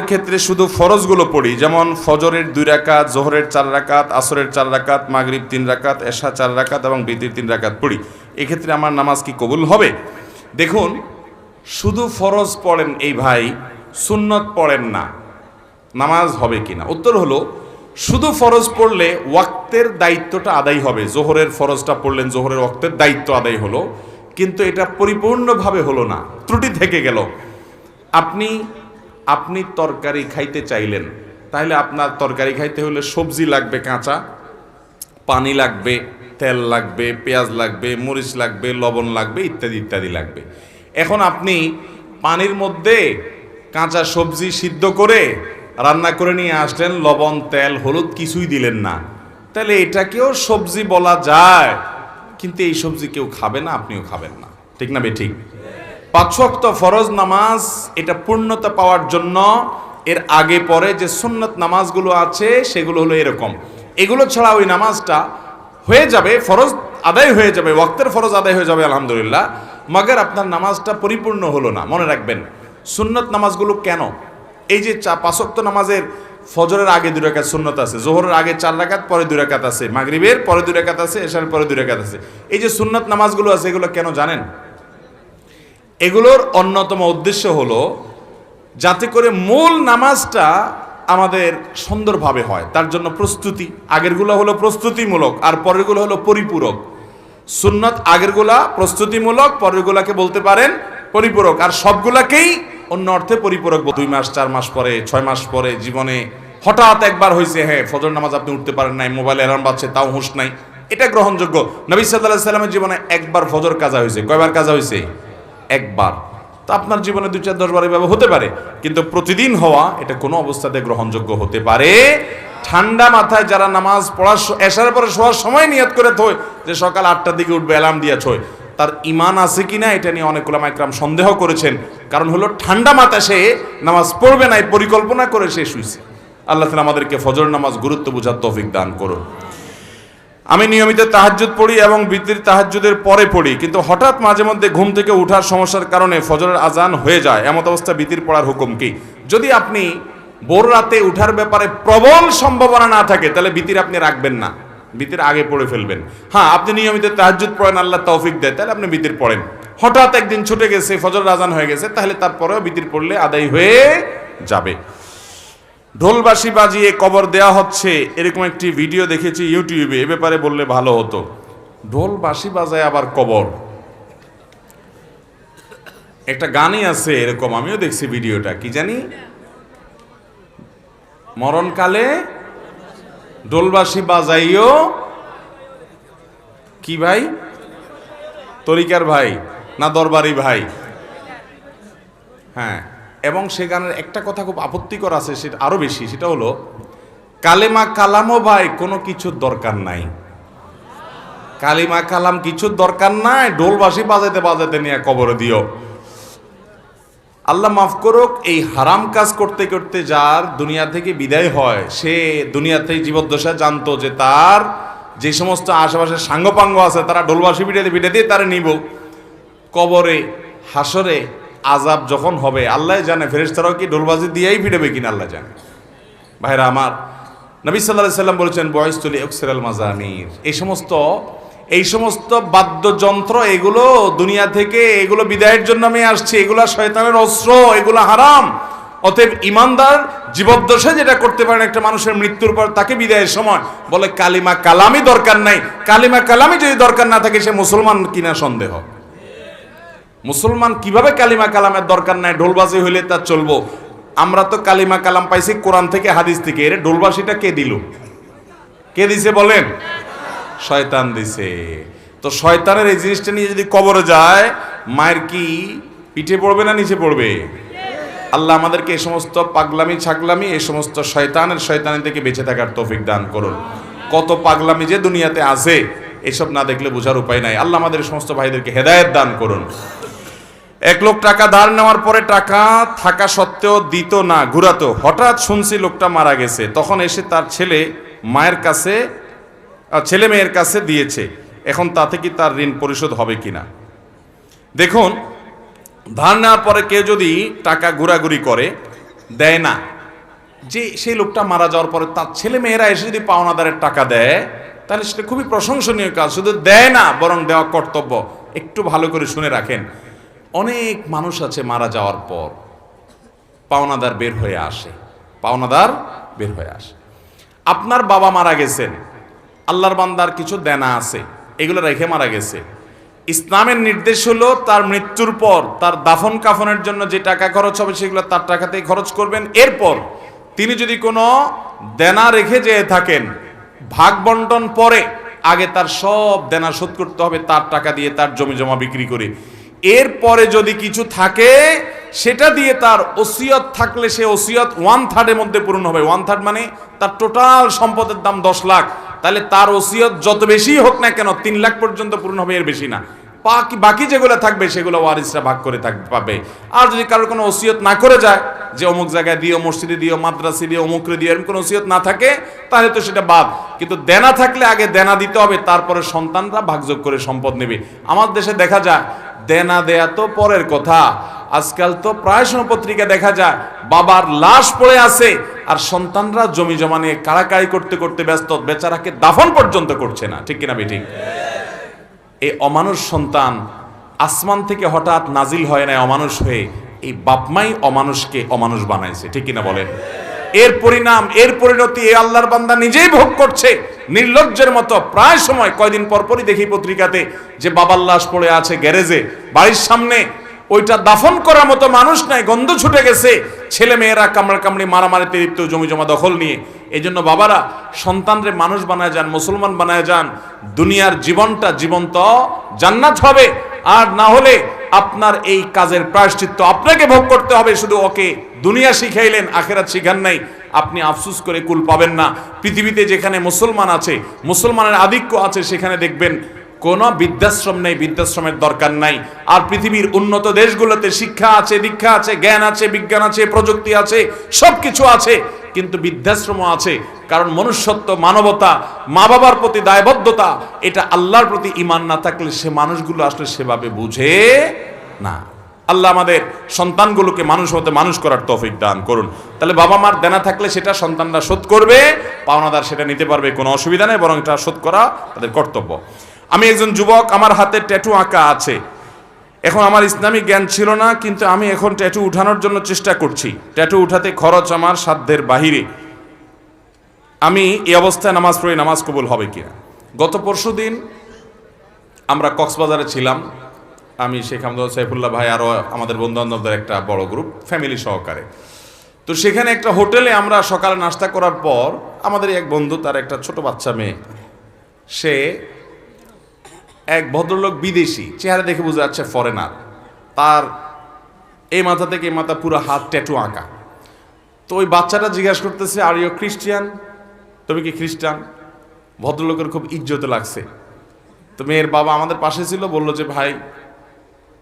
ক্ষেত্রে শুধু ফরজগুলো পড়ি, যেমন ফজরের 2 রাকাত, জোহরের 4 রাকাত, আসরের 4 রাকাত, মাগরিব 3 রাকাত, এশা 4 রাকাত এবং বিতির 3 রাকাত পড়ি, এক্ষেত্রে আমার নামাজ কি কবুল হবে? দেখুন, শুধু ফরজ পড়েন এই ভাই, সুন্নত পড়েন না, নামাজ হবে কিনা? উত্তর হলো, শুধু ফরজ পড়লে ওয়াক্তের দায়িত্বটা আদায় হবে। জোহরের ফরজটা পড়লেন, জোহরের ওয়াক্তের দায়িত্ব আদায় হলো, কিন্তু এটা পরিপূর্ণভাবে হলো না, ত্রুটি থেকে গেল। আপনি তরকারি খাইতে চাইলেন, তাহলে আপনার তরকারি খাইতে হলে সবজি লাগবে কাঁচা, পানি লাগবে, তেল লাগবে, পেঁয়াজ লাগবে, মরিচ লাগবে, লবণ লাগবে, ইত্যাদি ইত্যাদি লাগবে। এখন আপনি পানির মধ্যে কাঁচা সবজি সিদ্ধ করে রান্না করে নিয়ে আসলেন, লবণ, তেল, হলুদ কিছুই দিলেন না, তাহলে এটাকেও সবজি বলা যায়, কিন্তু এই সবজি কেউ খাবে না, আপনিও খাবেন না, ঠিক না বেঠিক? 5 ওয়াক্ত ফরজ নামাজ এটা পূর্ণতা পাওয়ার জন্য এর আগে পরে যে সুন্নত নামাজগুলো আছে সেগুলো হলো এরকম। এগুলো ছাড়া ওই নামাজটা হয়ে যাবে, ফরজ আদায় হয়ে যাবে, ওয়াক্তের ফরজ আদায় হয়ে যাবে আলহামদুলিল্লাহ, মগর আপনার নামাজটা পরিপূর্ণ হলো না। মনে রাখবেন, সুন্নত নামাজগুলো কেন, এই যে 5 ওয়াক্ত নামাজের ফজরের আগে 2 রাকাত সুন্নত আছে, জোহরের আগে 4 রাকাত, পরে 2 রাকাত আছে, মাগরিবের পরে 2 রাকাত আছে, এশার পরে 2 রাকাত আছে, এই যে সুন্নত নামাজগুলো আছে, এগুলো কেন জানেন? এগুলোর অন্যতম উদ্দেশ্য হলো যাতে করে মূল নামাজটা আমাদের সুন্দরভাবে হয়, তার জন্য প্রস্তুতি। আগেরগুলো হলো প্রস্তুতিমূলক আর পরেরগুলো হলো পরিপূরক। সুন্নত আগেরগুলা প্রস্তুতিমূলক, পরেরগুলাকে বলতে পারেন পরিপূরক, আর সবগুলাকেই অন্য অর্থে পরিপূরক। 2 মাস 4 মাস পরে, 6 মাস পরে জীবনে হঠাৎ একবার হয়েছে, হ্যাঁ ফজর নামাজ আপনি উঠতে পারেন নাই, মোবাইলে অ্যালার্ম বাজছে তাও হুঁশ নাই, এটা গ্রহণযোগ্য। নবী সাল্লাল্লাহু আলাইহি সাল্লামের জীবনে একবার ফজর কাজা হয়েছে। কয়বার কাজা হয়েছে? একবার। তো আপনার জীবনে 2, 4, 10 বার এভাবে হতে পারে, কিন্তু প্রতিদিন হওয়া এটা কোনো অবস্থাতে গ্রহণযোগ্য হতে পারে। ঠান্ডা মাথায় যারা নামাজ পড়ার এশার পরে শোয়ার সময় নিয়ত করে থয় যে সকাল 8টার দিকে উঠবে, অ্যালার্ম দিয়ে ছয়, তার ইমান আছে কিনা এটা নিয়ে অনেক উলামা ইকরাম সন্দেহ করেছেন। কারণ হলো ঠান্ডা মাথায় সে নামাজ পড়বে না, পরিকল্পনা করে সে শুইছে। আল্লাহ তাআলা আমাদেরকে ফজর নামাজ গুরুত্ব বোঝার তৌফিক দান করুন। আমি নিয়মিত তাহাজ্জুদ পড়ি এবং বিতির তাহাজ্জুদের পরে পড়ি, কিন্তু হঠাৎ মাঝে মধ্যে ঘুম থেকে ওঠার সমস্যার কারণে ফজরের আজান হয়ে যায়, এমত অবস্থা বিতির পড়ার হুকুম কি? যদি আপনি ভোর রাতে উঠার ব্যাপারে প্রবল সম্ভাবনা না থাকে, তাহলে বিতির আপনি রাখবেন না, বিতির আগে পড়ে ফেলবেন। হ্যাঁ, আপনি নিয়মিত তাহাজ্জুদ পড়েন, আল্লাহ তৌফিক দেয়, তাহলে আপনি বিতির পড়েন। হঠাৎ একদিন ছুটে গেছে, ফজরের আজান হয়ে গেছে, তাহলে তারপরেও বিতির পড়লে আদায় হয়ে যাবে। ঢোলবাঁশি বাজিয়ে কবর দেয়া হচ্ছে, এরকম একটি ভিডিও দেখেছি ইউটিউবে, এ ব্যাপারে বললে ভালো হতো। ঢোলবাঁশি বাজায় আবার কবর, একটা গানই আছে এরকম, আমিও দেখছি ভিডিওটা, কি জানি, মরণকালে ঢোলবাঁশি বাজাইও, কি ভাই, তরিকার ভাই না দরবারি ভাই? হ্যাঁ, এবং সে গানের একটা কথা খুব আপত্তিকর আছে, সেটা আরো বেশি, সেটা হলো কালেমা কালামও ভাই কোনো কিছুর দরকার নাই, কালিমা কালাম কিছুর দরকার নাই, ঢোলবাঁশি বাজাইতে বাজাইতে নিয়ে কবরে দিও। আল্লাহ মাফ করুক, এই হারাম কাজ করতে করতে যার দুনিয়া থেকে বিদায় হয়, সে দুনিয়াতেই জীবদ্দশা জানতো যে তার যে সমস্ত আশেপাশে সাঙ্গপাঙ্গ আছে তারা ঢোলবাঁশি পিটাতে পিটাতে তারা নিব কবরে, হাসরে আযাব যখন হবে আল্লাহ জানে, ফেরেশতারাও কি ঢোলবাজি দিয়েই ফিরবে কিনা আল্লাহ জানে। ভাইরা আমার, নবী সাল্লাল্লাহু আলাইহি সাল্লাম বলেছেন বয়স্ত লি আকসারাল মাজামির, এই সমস্ত বাদ্যযন্ত্র এগুলো দুনিয়া থেকে এগুলো বিদায়ের জন্য আমি আসছি, এগুলো শয়তানের অস্ত্র, এগুলো হারাম। অতএব ইমানদার জীবদ্দশায় যেটা করতে পারেন একটা মানুষের মৃত্যুর পর তাকে বিদায়ের সময় বলে কালিমা কালামই দরকার নাই। কালিমা কালামই যদি দরকার না থাকে সে মুসলমান কিনা সন্দেহ। মুসলমান কিভাবে কালিমা কালামের দরকার নাই, ঢোলবাজি হইলে তা চলবো? আমরা তো কালিমা কালাম পাইছি কোরআন থেকে, হাদিস থেকে। এর ঢোলবাজিটা কে দিল? কে দিছে বলেন? শয়তান দিছে। তো শয়তানের এই জিনিসটা নিয়ে যদি কবরে যায়, মায়ের কি পিঠে পড়বে না নিচে পড়বে? আল্লাহ আমাদেরকে এই সমস্ত পাগলামি ছাগলামি, এই সমস্ত শয়তানের থেকে বেঁচে থাকার তৌফিক দান করুন। কত পাগলামি যে দুনিয়াতে আছে, এসব না দেখলে বোঝার উপায় নাই। আল্লাহ আমাদের সমস্ত ভাইদেরকে হেদায়েত দান করুন। এক লোক টাকা ধার নেওয়ার পরে টাকা থাকা সত্ত্বেও দিত না, ঘুরাতো। হঠাৎ শুনছি লোকটা মারা গেছে, তখন এসে তার ছেলে মেয়ের কাছে দিয়েছে। এখন তাতে কি তার ঋণ পরিশোধ হবে কিনা? দেখুন, ধার নেওয়ার পরে কেউ যদি টাকা ঘোরাঘুরি করে, দেয় না, যে সেই লোকটা মারা যাওয়ার পরে তার ছেলে মেয়েরা এসে যদি পাওনাদারের টাকা দেয়, তাহলে সেটা খুবই প্রশংসনীয় কাজ। শুধু দেয় না, বরং দেওয়া কর্তব্য। একটু ভালো করে শুনে রাখেন, অনেক মানুষ আছে মারা যাওয়ার পর পাওনাদার বের হয়ে আসে, পাওনাদার বের হয়ে আসে। আপনার বাবা মারা গেছেন, আল্লাহর বান্দার কিছু দেনা আছে, এগুলো রেখে মারা গেছে। ইসলামের নির্দেশ হলো তার মৃত্যুর পর তার দাফন কাফনের জন্য যে টাকা খরচ হবে সেগুলো তার টাকাতেই খরচ করবেন। এরপর তিনি যদি কোনো দেনা রেখে যেয়ে থাকেন, ভাগ বন্টন পরে আগে তার সব দেনা শোধ করতে হবে তার টাকা দিয়ে, তার জমি জমা বিক্রি করে। এরপরে যদি কিছু থাকে সেটা দিয়ে তার ওসিয়ত থাকলে সে ওসিয়ত 1/3 মধ্যে পূরণ হবে। 1/3 মানে তার টোটাল সম্পদের দাম 10 লাখ, তাহলে তার ওসিয়ত যত বেশি হোক না কেন 3 লাখ পর্যন্ত পূরণ হবে, এর বেশি না। বাকি যেগুলো থাকবে সেগুলো ওয়ারিসরা ভাগ করে পাবে। আর যদি কারোর কোনো ওসিয়ত না করে যায় যে অমুক জায়গায় দিও, মসজিদে দিও, মাদ্রাসে দিও, অমুকরে দিও, এরকম কোনো ওসিয়ত না থাকে তাহলে তো সেটা বাদ। কিন্তু দেনা থাকলে আগে দেনা দিতে হবে, তারপরে সন্তানরা ভাগযোগ করে সম্পদ নেবে। আমার দেশে দেখা যায় দেনা দেয়া তো পরের কথা, আজকাল তো প্রায় সময় পত্রিকা দেখা যায় বাবার লাশ পড়ে আছে আর সন্তানরা জমি জমা নিয়ে কাড়াকাড়ি করতে করতে ব্যস্ত, বেচারাকে দাফন পর্যন্ত করছে না। ঠিক কিনা বেঠিক? এই অমানুষ সন্তান আসমান থেকে হঠাৎ নাজিল হয় না অমানুষ হয়ে, এই বাপমাই অমানুষকে অমানুষ বানাইছে। ঠিক কিনা বলেন? এর পরিণাম, এর পরিণতি এই আল্লাহর বান্দা নিজেই ভোগ করছে নির্লজ্জের মতো। প্রায় সময় কয়দিন পরপরই দেখি পত্রিকাতে যে বাবার লাশ পড়ে আছে গ্যারেজে বাড়ির সামনে, ওইটা দাফন করার মতো মানুষ নাই, গন্ধ ছুটে গেছে, ছেলে মেয়েরা কামড়াকামড়ি মারামারিতে লিপ্ত, জমি জমা দখল নিয়ে। এই জন্য বাবারা সন্তানরে মানুষ বানায় যান, মুসলমান বানায় যান, দুনিয়ার জীবনটা জীবন্ত জান্নাত হবে। আর না হলে আপনার এই কাজের প্রায়শ্চিত্ত আপনাকে ভোগ করতে হবে। শুধু ওকে দুনিয়া শিখাইলেন, আখেরাত শিখান নাই, আপনি আফসোস করে কুল পাবেন না। পৃথিবীতে যেখানে মুসলমান আছে, মুসলমানের আধিক্য আছে, সেখানে দেখবেন কোনো বৃদ্ধাশ্রম নেই, বৃদ্ধাশ্রমের দরকার নাই। আর পৃথিবীর উন্নত দেশগুলোতে শিক্ষা আছে, দীক্ষা আছে, জ্ঞান আছে, বিজ্ঞান আছে, প্রযুক্তি আছে, সব কিছু আছে, কিন্তু বৃদ্ধাশ্রমও আছে। কারণ মনুষ্যত্ব, মানবতা, মা বাবার প্রতি দায়বদ্ধতা, এটা আল্লাহর প্রতি ঈমান না থাকলে সে মানুষগুলো আসলে সেভাবে বুঝে না। আল্লাহ আমাদের সন্তানগুলোকে মানুষ হতে মানুষ করার তৌফিক দান করুন। তাহলে বাবা মার দেনা থাকলে সেটা সন্তানরা শোধ করবে, পাওনাদার সেটা নিতে পারবে, কোনো অসুবিধা নেই, বরং এটা শোধ করা তাদের কর্তব্য। আমি একজন যুবক, আমার হাতে ট্যাটু আঁকা আছে। এখন আমার ইসলামিক জ্ঞান ছিল না, কিন্তু আমি এখন ট্যাটু উঠানোর জন্য চেষ্টা করছি। ট্যাটু উঠাতে খরচ আমার সাধ্যের বাহিরে। আমি এই অবস্থায় নামাজ পড়ি, নামাজ কবুল হবে কিনা? গত পরশুদিন আমরা কক্সবাজারে ছিলাম, আমি শেখ আহমদ সাইফুল্লাহ ভাই আরও আমাদের বন্ধুবান্ধবদের একটা বড় গ্রুপ, ফ্যামিলি সহকারে। তো সেখানে একটা হোটেলে আমরা সকালে নাস্তা করার পর আমাদের এক বন্ধু, তার একটা ছোট বাচ্চা মেয়ে, সে এক ভদ্রলোক বিদেশি, চেহারা দেখে বোঝা যাচ্ছে ফরেনার, তার এই মাথা থেকে এই মাথা পুরো হাত ট্যাটু আঁকা। তো ওই বাচ্চাটা জিজ্ঞাসা করতেছে, আর ইউ খ্রিস্টিয়ান? তুমি কি খ্রিস্টান? ভদ্রলোকের খুব ইজ্জতে লাগছে। তো মেয়ের বাবা আমাদের পাশে ছিল, বললো যে ভাই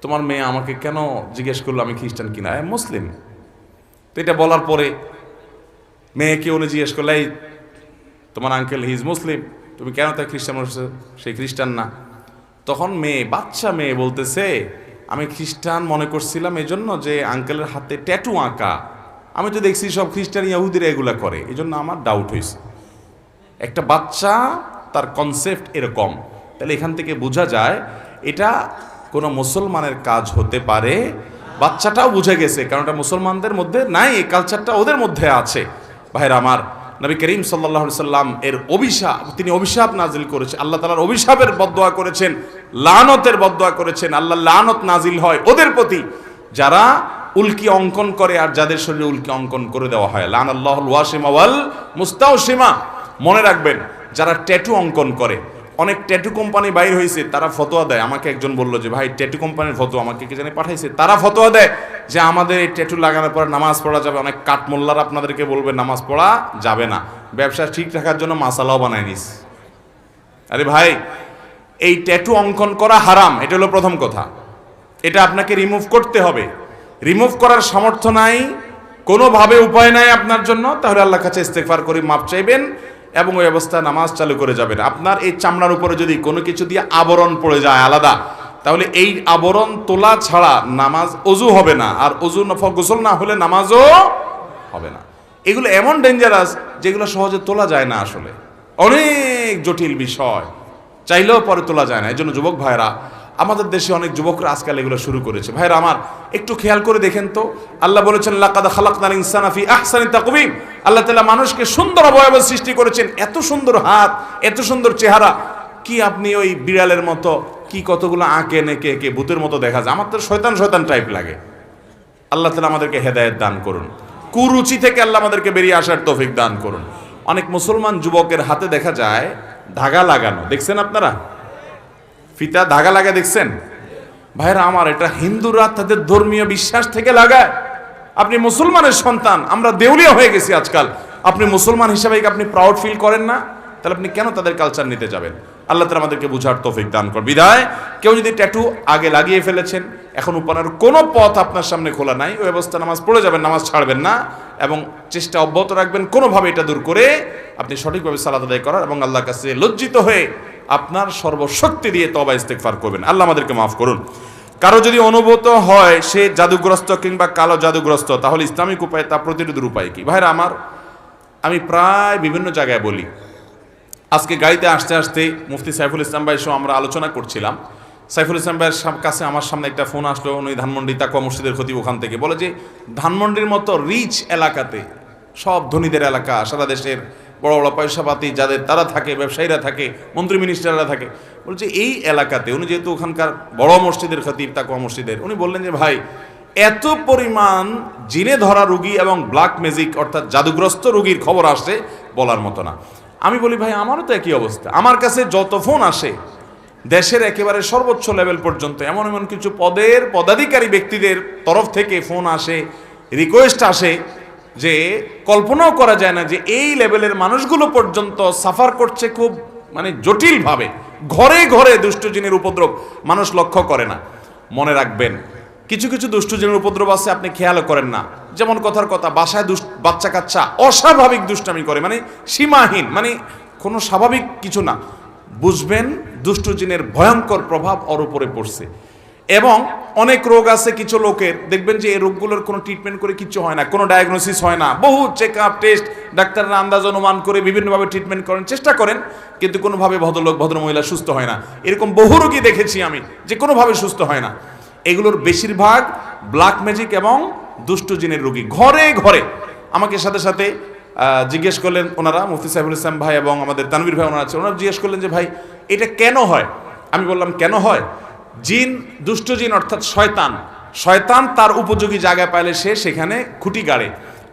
তোমার মেয়ে আমাকে কেন জিজ্ঞেস করলো আমি খ্রিস্টান কিনা, আমি মুসলিম। তো এটা বলার পরে মেয়েকে উনি জিজ্ঞেস করলো, এই তোমার আঙ্কেল হি ইজ মুসলিম, তুমি কেন তাই খ্রিস্টান বলছো, সেই খ্রিস্টান না? তখন মেয়ে, বাচ্চা মেয়ে বলতেছে, আমি খ্রিস্টান মনে করছিলাম এই জন্য যে আঙ্কেলের হাতে ট্যাটু আঁকা, আমি তো দেখছি সব খ্রিস্টান ইহুদিরা এগুলা করে, এই জন্য আমার ডাউট হয়েছে। একটা বাচ্চা, তার কনসেপ্ট এরকম। তাহলে এখান থেকে বোঝা যায় এটা কোনো মুসলমানের কাজ হতে পারে। বাচ্চাটাও বুঝে গেছে, কারণ এটা মুসলমানদের মধ্যে নাই, এই কালচারটা ওদের মধ্যে আছে। ভাইরা আমার, নবী করিম সাল্লাল্লাহু আলাইহি সাল্লাম এর অভিশাপ, তিনি অভিশাপ নাজিল করেছেন, আল্লাহ তাআলার অভিশাপের বদদোয়া করেছেন, লানতের বদদোয়া করেছেন। আল্লাহ লানত নাজিল হয় ওদের প্রতি যারা উল্কি অঙ্কন করে আর যাদের শরীরে উল্কি অঙ্কন করে দেওয়া হয়। লানাল্লাহুল ওয়াসিমা ওয়াল মুস্তাওসিমা। মনে রাখবেন, যারা ট্যাটু অঙ্কন করে, অনেক ট্যাটু কোম্পানি বাইর হয়েছে, তারা ফতোয়া দেয়। আমাকে একজন বললো যে ভাই ট্যাটু কোম্পানির ফতোয়া, আমাকে কে জানি পাঠাইছে, তারা ফতোয়া দেয় যে আমাদের এই ট্যাটু লাগানোর পরে নামাজ পড়া যাবে। অনেক কাঠমোল্লার আপনাদেরকে বলবে নামাজ পড়া যাবে না, ব্যবসা ঠিক রাখার জন্য মাসালাও বানায় নিস। আরে ভাই, এই ট্যাটু অঙ্কন করা হারাম, এটা হলো প্রথম কথা। এটা আপনাকে রিমুভ করতে হবে। রিমুভ করার সামর্থ্য নাই, কোনোভাবে উপায় নাই আপনার জন্য, তাহলে আল্লাহর কাছে ইস্তেগফার করে মাপ চাইবেন এবং ওই অবস্থায় নামাজ চালু করে যাবেন। আপনার এই চামড়ার উপরে যদি কোনো কিছু দিয়ে আবরণ পড়ে যায় আলাদা, তাহলে এই আবরণ তোলা ছাড়া নামাজ অজু হবে না, আর অজু গোসল না হলে নামাজও হবে না। এগুলো এমন ডেঞ্জারাস যেগুলো সহজে তোলা যায় না, আসলে অনেক জটিল বিষয়, চাইলেও পরে তোলা যায় না। এই জন্য যুবক ভাইরা, আমাদের দেশে অনেক যুবকরা আজকাল এগুলো শুরু করেছে। ভাইরা আমার, একটু খেয়াল করে দেখেন তো, আল্লাহ বলেছেন লাকাদ খালাকনাল ইনসানা ফি আহসানি তাকওয়িম। আল্লাহ তাআলা মানুষকে সুন্দর অবয়ব সৃষ্টি করেছেন, এত সুন্দর হাত, এত সুন্দর চেহারা। কি আপনি ওই বিড়ালের মতো কি কতগুলো আঁকে নেকে একে ভূতের মতো দেখা যায়? আমার তো শয়তান শয়তান টাইপ লাগে। আল্লাহ তাআলা আমাদেরকে হেদায়েত দান করুন, কুরুচি থেকে আল্লাহ আমাদেরকে বেরিয়ে আসার তৌফিক দান করুন। অনেক মুসলমান যুবকের হাতে দেখা যায় ধাগা লাগানো, দেখছেন আপনারা? ফিতা ধাগা লাগা দেখছেন? ভাইরা আমার, এটা হিন্দুরা তাদের ধর্মীয় বিশ্বাস থেকে লাগায়। আপনি মুসলমানের সন্তান, আমরা দেউলিয়া হয়ে গেছি আজকাল। আপনি মুসলমান হিসেবে আপনি প্রাউড ফিল করেন না? তাহলে আপনি কেন তাদের কালচার নিতে যাবেন? আল্লাহ তাআলা আমাদেরকে বুঝার তৌফিক দান করুন। বিধায় কেউ যদি ট্যাটু আগে লাগিয়ে ফেলেছেন, এখন উপানার কোনো পথ আপনার সামনে খোলা নাই, ওই অবস্থা নামাজ পড়ে যাবেন, নামাজ ছাড়বেন না, এবং চেষ্টা অব্যাহত রাখবেন কোনোভাবে এটা দূর করে আপনি সঠিকভাবে সালাত আদায় করার, এবং আল্লাহর কাছে লজ্জিত হয়ে আপনার সর্বশক্তি দিয়ে তওবা ইস্তেগফার করবেন। আল্লাহ আমাদেরকে মাফ করুন। কারো যদি অনুভূত হয় সে জাদুগ্রস্ত কিংবা কালো জাদুগ্রস্ত, তাহলে ইসলামিক উপায় তা প্রতিরোধের উপায় কি? ভাইরা আমার, আমি প্রায় বিভিন্ন জায়গায় বলি। আজকে গাড়িতে আসতে আসতে মুফতি সাইফুল ইসলাম ভাই সহ আমরা আলোচনা করছিলাম। সাইফুল ইসলাম ভাইয়ের কাছে আমার সামনে একটা ফোন আসলো, উনি ধানমন্ডি তাকওয়া মসজিদের খতিব, ওখান থেকে বলে যে ধানমন্ডির মতো রিচ এলাকাতে, সব ধনীদের এলাকা, সারা দেশের বড় বড় পয়সাপাতি যাদের তারা থাকে, ব্যবসায়ীরা থাকে, মন্ত্রী মিনিস্টাররা থাকে, বলছে এই এলাকাতে, উনি যেহেতু ওখানকার বড় মসজিদের খতিব তাকওয়া মসজিদের, উনি বললেন যে ভাই, এত পরিমাণ জিনে ধরা রুগী এবং ব্ল্যাক ম্যাজিক অর্থাৎ জাদুগ্রস্ত রুগীর খবর আসে বলার মতো না। আমি বলি ভাই, আমারও তো একই অবস্থা। আমার কাছে যত ফোন আসে দেশের একেবারে সর্বোচ্চ লেভেল পর্যন্ত, এমন এমন কিছু পদের পদাধিকারী ব্যক্তিদের তরফ থেকে ফোন আসে, রিকোয়েস্ট আসে, যে কল্পনাও করা যায় না যে এই লেভেলের মানুষগুলো পর্যন্ত সাফার করছে খুব জটিলভাবে। ঘরে ঘরে দুষ্টজিনের উপদ্রব মানুষ লক্ষ্য করে না। মনে রাখবেন, কিছু কিছু দুষ্টজিনের উপদ্রব আছে আপনি খেয়ালও করেন না। যেমন কথার কথা, বাসায় বাচ্চা কাচ্চা অস্বাভাবিক দুষ্টামি করে, সীমাহীন, কোনো স্বাভাবিক কিছু না। বুঝবেন দুষ্টজিনের ভয়ঙ্কর প্রভাব ওর উপরে পড়ছে। এবং অনেক রোগ আছে কিছু লোকের, দেখবেন যে এই রোগগুলোর কোনো ট্রিটমেন্ট করে কিছু হয় না, কোনো ডায়াগনোসিস হয় না, বহু চেক আপ টেস্ট, ডাক্তাররা আন্দাজ অনুমান করে বিভিন্নভাবে ট্রিটমেন্ট করেন, চেষ্টা করেন, কিন্তু কোনোভাবে ভদ্রলোক ভদ্রমহিলা সুস্থ হয় না। এরকম বহু রোগী দেখেছি আমি, যে কোনোভাবে সুস্থ হয় না। এগুলোর বেশিরভাগ ব্ল্যাক ম্যাজিক এবং দুষ্টজিনের রোগী। ঘরে ঘরে আমাকে সাথে সাথে জিজ্ঞেস করলেন ওনারা, মুফতি সাইফুল ইসলাম ভাই এবং আমাদের তানভীর ভাই ওনারা আছে, ওনারা জিজ্ঞেস করলেন যে ভাই এটা কেন হয়? আমি বললাম কেন হয়? জিন, দুষ্টজিন অর্থাৎ শয়তান তার উপযোগী জায়গায় পাইলে সে সেখানে খুঁটি গাড়ে।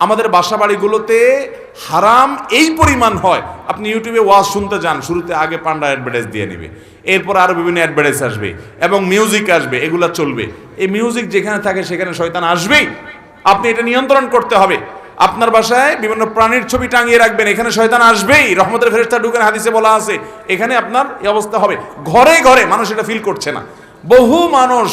আমাদের বাসা বাড়িগুলোতে হারাম এই পরিমাণ হয়, আপনি ইউটিউবে ওয়াজ শুনতে যান, শুরুতে আগে পান্ডা অ্যাডভার্টাইজ দিয়ে নেবে, এরপর আরো বিভিন্ন অ্যাডভার্টাইজ আসবে এবং মিউজিক আসবে, এগুলা চলবে। এই মিউজিক যেখানে থাকে সেখানে শয়তান আসবেই। আপনি এটা নিয়ন্ত্রণ করতে হবে। আপনার বাসায় বিভিন্ন প্রাণীর ছবি টাঙিয়ে রাখবেন, এখানে শয়তান আসবেই। রহমতের ফেরেশতা ঢুকেন, হাদিসে বলা আছে, এখানে আপনার এই অবস্থা হবে। ঘরে ঘরে মানুষ এটা ফিল করছে না, বহু মানুষ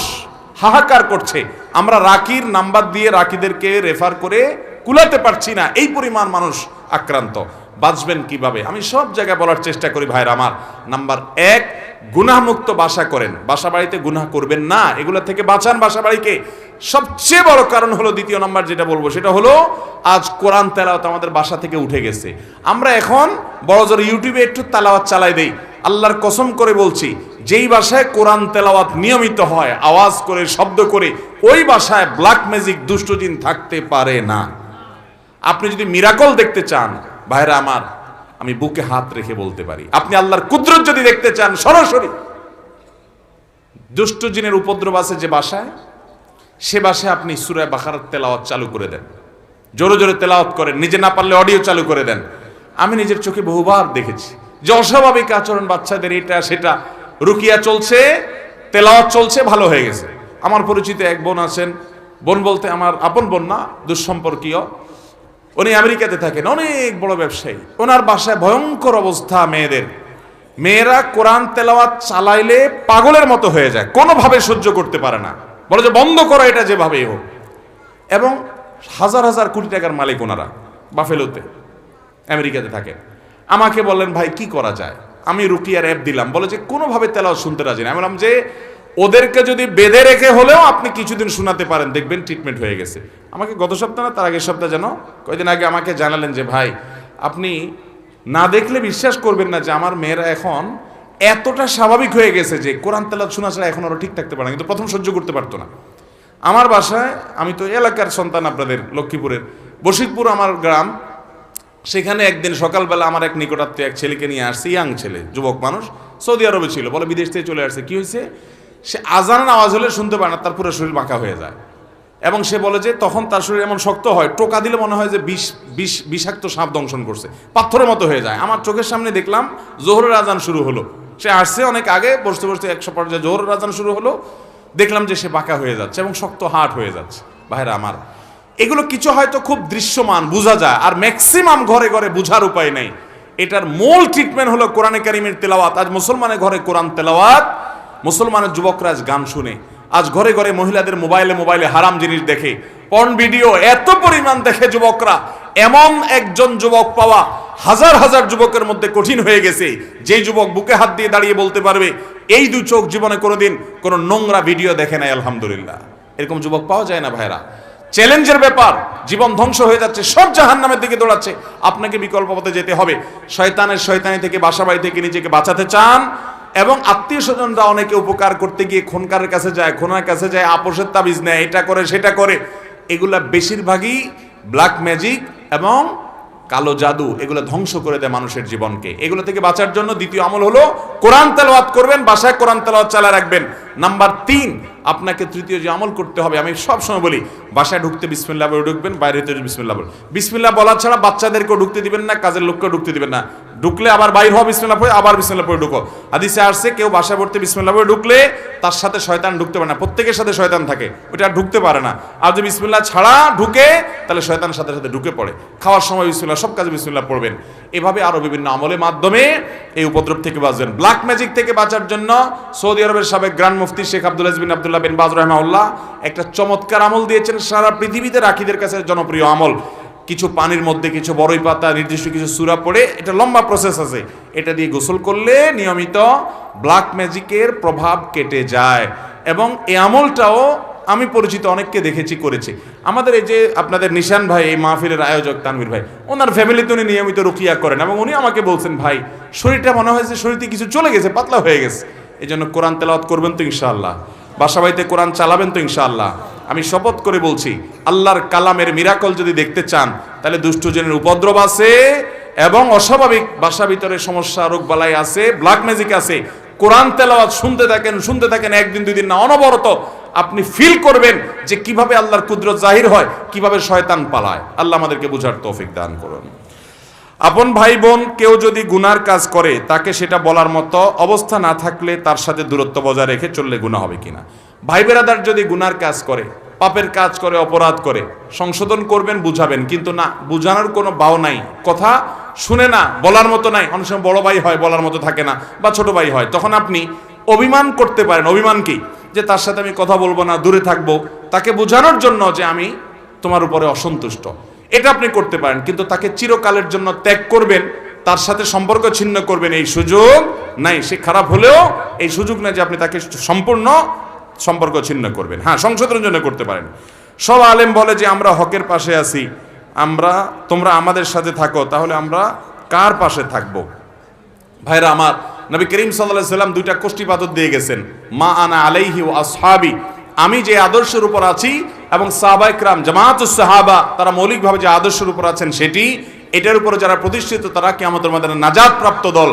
হাহাকার করছে। আমরা রাকির নাম্বার দিয়ে রাকিদেরকে রেফার করে কুলাতে পারছি না, এই পরিমাণ মানুষ আক্রান্ত। বাঁচবেন কিভাবে? আমি সব জায়গায় বলার চেষ্টা করি ভাইরা আমার। নাম্বার 1, গুনাহমুক্ত বাসা করেন, বাসা বাড়িতে গুনাহ করবেন না, এগুলো থেকে বাঁচান বাসা বাড়িকে। সবচেয়ে বড় কারণ হলো, দ্বিতীয় নাম্বার যেটা বলবো সেটা হলো, আজ কোরআন তেলাওয়াত আমাদের বাসা থেকে উঠে গেছে। আমরা এখন বড় জোর ইউটিউবে একটু তেলাওয়াত চালাই দেই। আল্লাহর কসম করে বলছি, যেই বাসায় কোরআন তেলাওয়াত নিয়মিত হয়, আওয়াজ করে, শব্দ করে, ওই বাসায় ব্ল্যাক ম্যাজিক দুষ্টজিন থাকতে পারে না। আপনি যদি মিরাকল দেখতে চান ভাইরা আমার, আমি বুকে হাত রেখে বলতে পারি, আপনি আল্লাহর কুদরত যদি দেখতে চান সরাসরি, দুষ্টজিনের উপদ্রব আছে যে বাসায়, সে বাসায় আপনি সূরা বাকারার তেলাওয়াত চালু করে দেন, জোরে জোরে তেলাওয়াত করেন, নিজে না পারলে অডিও চালু করে দেন। আমি নিজের চোখে বহুবার দেখেছি যে অস্বাভাবিক আচরণ বাচ্চাদের, এটা সেটা, রুকিয়া চলছে, তেলাওয়াত চলছে, ভালো হয়ে গেছে। আমার পরিচিত এক বোন আছেন, বোন বলতে আমার আপন বোন না, দুঃসম্পর্কীয়, উনি আমেরিকাতে থাকেন, অনেক বড় ব্যবসায়ী। ওনার বাসায় ভয়ঙ্কর অবস্থা, মেয়েরা কোরআন তেলাওয়াত চালাইলে পাগলের মতো হয়ে যায়, কোনোভাবে সহ্য করতে পারে না, বলে যে বন্ধ করো এটা যেভাবেই হোক। এবং হাজার হাজার কোটি টাকার মালিক ওনারা, বাফেলোতে আমেরিকাতে থাকেন। আমাকে বললেন ভাই কি করা যায়? আমি রুকিয়ার অ্যাপ দিলাম, বলে যে কোনোভাবে তেলাওয়াত শুনতে রাজি না। আমি বললাম যে ওদেরকে যদি বেঁধে রেখে হলেও আপনি কিছুদিন শোনাতে পারেন, দেখবেন ট্রিটমেন্ট হয়ে গেছে। আমাকে গত সপ্তাহে না তার আগের সপ্তাহে যেন কয়েকদিন আগে আমাকে জানালেন যে ভাই আপনি না দেখলে বিশ্বাস করবেন না যে আমার মেয়েরা এখন এতটা স্বাভাবিক হয়ে গেছে যে কোরআন তেলাওয়াত শোনা ছাড়া এখন আরও ঠিক থাকতে পারে না, কিন্তু প্রথম সহ্য করতে পারতো না। আমার বাসায়, আমি তো এলাকার সন্তান আপনাদের লক্ষ্মীপুরের, বশিরপুর আমার গ্রাম, সেখানে একদিন সকালবেলা আমার এক নিকটাত্মীয় এক ছেলেকে নিয়ে আসছে, ইয়াং ছেলে, যুবক মানুষ, সৌদি আরবে ছিল, বলে বিদেশ থেকে চলে আসছে। কি হয়েছে, সে আজানের আওয়াজ হলে শুনতে পায় না, তার পুরো শরীর বাঁকা হয়ে যায়, এবং সে বলে যে তখন তার শরীর এমন শক্ত হয়, টোকা দিলে মনে হয় যে বিষাক্ত সাপ দংশন করছে, পাথরের মতো হয়ে যায়। আমার চোখের সামনে দেখলাম জোহরের আজান শুরু হলো, সে আসছে অনেক আগে, বসতে বসতে 100 পর্যায়ে জোহরের আজান শুরু হলো, দেখলাম যে সে বাঁকা হয়ে যাচ্ছে এবং শক্ত হাট হয়ে যাচ্ছে। ভাইরা আমার, এগুলো কিছু হয়তো খুব দৃশ্যমান বোঝা যায়, আর ম্যাক্সিমাম ঘরে ঘরে বোঝার উপায় নেই। এটার মূল ট্রিটমেন্ট হলো কোরআনে কারিমের তেলাওয়াত। আজ মুসলমানের ঘরে কোরআন তেলাওয়াত, মুসলমানের যুবকরা আজ গান শুনে, আজ ঘরে ঘরে মহিলাদের মোবাইলে হারাম জিনিস দেখে, পর্ন ভিডিও এত পরিমাণ দেখে যুবকরা, এমন একজন যুবক পাওয়া হাজার হাজার যুবকের মধ্যে কঠিন হয়ে গেছে, যেই যুবক বুকে হাত দিয়ে দাঁড়িয়ে বলতে পারবে এই দুই চোখ জীবনে কোনোদিন কোনো নোংরা ভিডিও দেখে নাই, আলহামদুলিল্লাহ। এরকম যুবক পাওয়া যায় না ভাইরা। চ্যালেঞ্জের ব্যাপার, জীবন ধ্বংস হয়ে যাচ্ছে, সব জাহান্নামের দিকে দৌড়াচ্ছে, আপনাকে বিকল্প পথে যেতে হবে। শয়তানি থেকে, বাসাবাড়ি থেকে নিজেকে বাঁচাতে চান, এবং আত্মীয় স্বজনরা অনেকে উপকার করতে গিয়ে খুনকারের কাছে যায়, খুনার কাছে যায়, আপোষের তাবিজ নেয়, এটা করে সেটা করে, এগুলা বেশিরভাগই ব্ল্যাক ম্যাজিক এবং কালো জাদু, এগুলো ধ্বংস করে দেয় মানুষের জীবনকে। এগুলো থেকে বাঁচার জন্য দ্বিতীয় আমল হলো কোরআন তেলাওয়াত করবেন, বাসায় কোরআন তেলাওয়াত চালিয়ে রাখবেন। নাম্বার 3, আপনাকে তৃতীয় যে আমল করতে হবে, আমি সব সময় বলি, বাসায় ঢুকতে বিসমিল্লাহ বলে ঢুকবেন, বাইরে হতে বিসমিল্লাহ বল। বিসমিল্লাহ বলা ছাড়া বাচ্চাদেরকেও ঢুকতে দিবেন না, কাজের লোককেও ঢুকতে দিবেন না। ঢুকলে আবার বাইর হওয়া, বিসমিল্লাহ পড়ে আবার বিসমিল্লাহ পড়ে ঢুকো। হাদিসে আসছে কেউ বাসায় পড়তে বিসমিল্লাহ পড়ে ঢুকলে তার সাথে শয়তান ঢুকতে পারে না, প্রত্যেকের সাথে শয়তান থাকে, ওটা ঢুকতে পারে না। আর যদি বিসমিল্লাহ ছাড়া ঢুকে তাহলে শয়তানের সাথে সাথে ঢুকে পড়ে। খাওয়ার সময় বিসমিল্লাহ, সব কাজে বিসমিল্লাহ পড়বেন। এভাবে আরো বিভিন্ন আমলের মাধ্যমে এই উপদ্রব থেকে বাঁচবেন। ব্ল্যাক ম্যাজিক থেকে বাঁচার জন্য সৌদি আরবের সাবেক গ্র্যান্ড মুফতি শেখ আব্দুল আজিজ বিন আব্দুল্লাহ বিন বাজ রাহিমাহুল্লাহ একটা চমৎকার আমল দিয়েছেন, সারা পৃথিবীতে রাখীদের কাছে জনপ্রিয় আমল। কিছু পানির মধ্যে কিছু বড়ই পাতা, নির্দিষ্ট কিছু সূরা পড়ে, এটা লম্বা প্রসেস আছে, এটা দিয়ে গোসল করলে নিয়মিত ব্ল্যাক ম্যাজিকের প্রভাব কেটে যায়। এবং এই আমলটাও আমি পরিচিত অনেককে দেখেছি করেছে। আমাদের এই যে আপনাদের নিশান ভাই, এই মাহফিলের আয়োজক তানভীর ভাই, ওনার ফ্যামিলিতে উনি নিয়মিত রুকিয়া করেন, এবং উনি আমাকে বলছেন ভাই শরীরটা মনে হয়েছে শরীরতে কিছু চলে গেছে, পাতলা হয়ে গেছে। এই জন্য কোরআন তেলাওয়াত করবেন তো ইনশাআল্লাহ, বাসাবাড়িতে কোরআন চালাবেন তো ইনশাআল্লাহ। আমি শপথ করে বলছি, আল্লাহর কালামের মিরাকল যদি দেখতে চান তাহলে দুষ্টজনের উপদ্রব আছে এবং অস্বাভাবিক বাসা ভিতরে সমস্যা, রোগ বালাই আছে, ব্ল্যাক ম্যাজিক আছে। কোরআন তেলাওয়াত শুনতে থাকেন, একদিন দুই দিন না, অনবরত আপনি ফিল করবেন যে কিভাবে আল্লাহর কুদরত জাহির হয়, কিভাবে শয়তান পালায়। আল্লাহ আমাদেরকে বুঝার তৌফিক দান করুন। আপন ভাই বোন কেউ যদি গুনার কাজ করে, তাকে সেটা বলার মতো অবস্থা না থাকলে তার সাথে দূরত্ব বজায় রেখে চললে গুনাহ হবে কিনা। ভাই বেরাদার যদি গুনার কাজ করে, পাপের কাজ করে, অপরাধ করে, সংশোধন করবেন, বুঝাবেন, কিন্তু না বুঝানোর কোনো বাও নাই, কথা শুনে না, বলার মতো নাই। অনেক সময় বড় ভাই হয়, বলার মতো থাকে না, বা ছোট ভাই হয়, তখন আপনি অভিমান করতে পারেন। অভিমান কি? যে তার সাথে আমি কথা বলবো না, দূরে থাকবো, তাকে বোঝানোর জন্য যে আমি তোমার উপরে অসন্তুষ্ট, এটা আপনি করতে পারেন। কিন্তু তাকে চিরকালের জন্য ত্যাগ করবেন, তার সাথে সম্পর্ক ছিন্ন করবেন, এই সুযোগ নাই। সে খারাপ হলেও এই সুযোগ নাই যে আপনি তাকে সম্পূর্ণ সম্পর্ক ছিন্ন করবেন। হ্যাঁ, সংশোধনের জন্য করতে পারেন। সব আলেম বলে যে আমরা হকের পাশে আছি, তোমরা আমাদের সাথে থাকো, তাহলে আমরা কার পাশে থাকবো? ভাইরা আমার, নবী করিম সাল্লাল্লাহু আলাইহি সাল্লাম 2টা কোষ্ঠী পাথর দিয়ে গেছেন, মা আনা আলাইহি ওয়া আসহাবি, আমি যে আদর্শের উপর আছি, এবং সাহাবায়ে কেরাম জামাতুস সাহাবা তারা মৌলিকভাবে যে আদর্শের উপর আছেন সেটি, এটার উপরে যারা প্রতিষ্ঠিত তারা কিয়ামতের ময়দানে নাজাত প্রাপ্ত দল।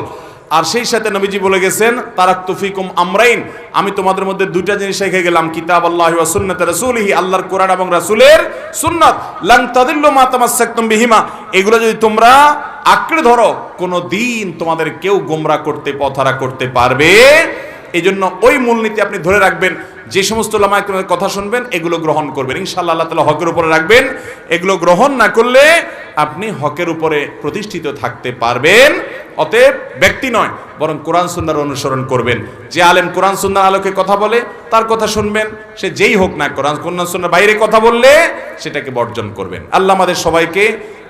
আর সেই সাথে নবীজি বলে গেছেন, তারাকতু ফিকুম আমরাইন, আমি তোমাদের মধ্যে 2টা জিনিস রেখে গেলাম, কিতাবাল্লাহি ওয়া সুন্নাত রাসূলিহি, আল্লাহর কোরআন এবং রাসূলের সুন্নাত, লান তাদিল্লু মা তামাসসাকতুম বিহিমা, এগুলো যদি তোমরা আঁকড়ে ধরো কোনো দিন তোমাদের কেউ গোমরাহ করতে, পথহারা করতে পারবে। এই জন্য ওই মূলনীতি আপনি ধরে রাখবেন। যে সমস্ত উলামায়ে কেরামের কথা শুনবেন, এগুলো গ্রহণ করবেন, ইনশাআল্লাহ আল্লাহ তাআলা হকের উপরে রাখবেন। এগুলো গ্রহণ না করলে আপনি হকের উপরে প্রতিষ্ঠিত থাকতে পারবেন। অতএব ব্যক্তি নয়, বরং কোরআন সুন্নাহর অনুসরণ করবেন। যে আলেম কোরআন সুন্নাহর আলোকে কথা বলে তার কথা শুনবেন, সে যেই হোক না, কোরআন সুন্নাহর বাইরে কথা বললে সেটাকে বর্জন করবেন। আল্লাহ আমাদের সবাইকে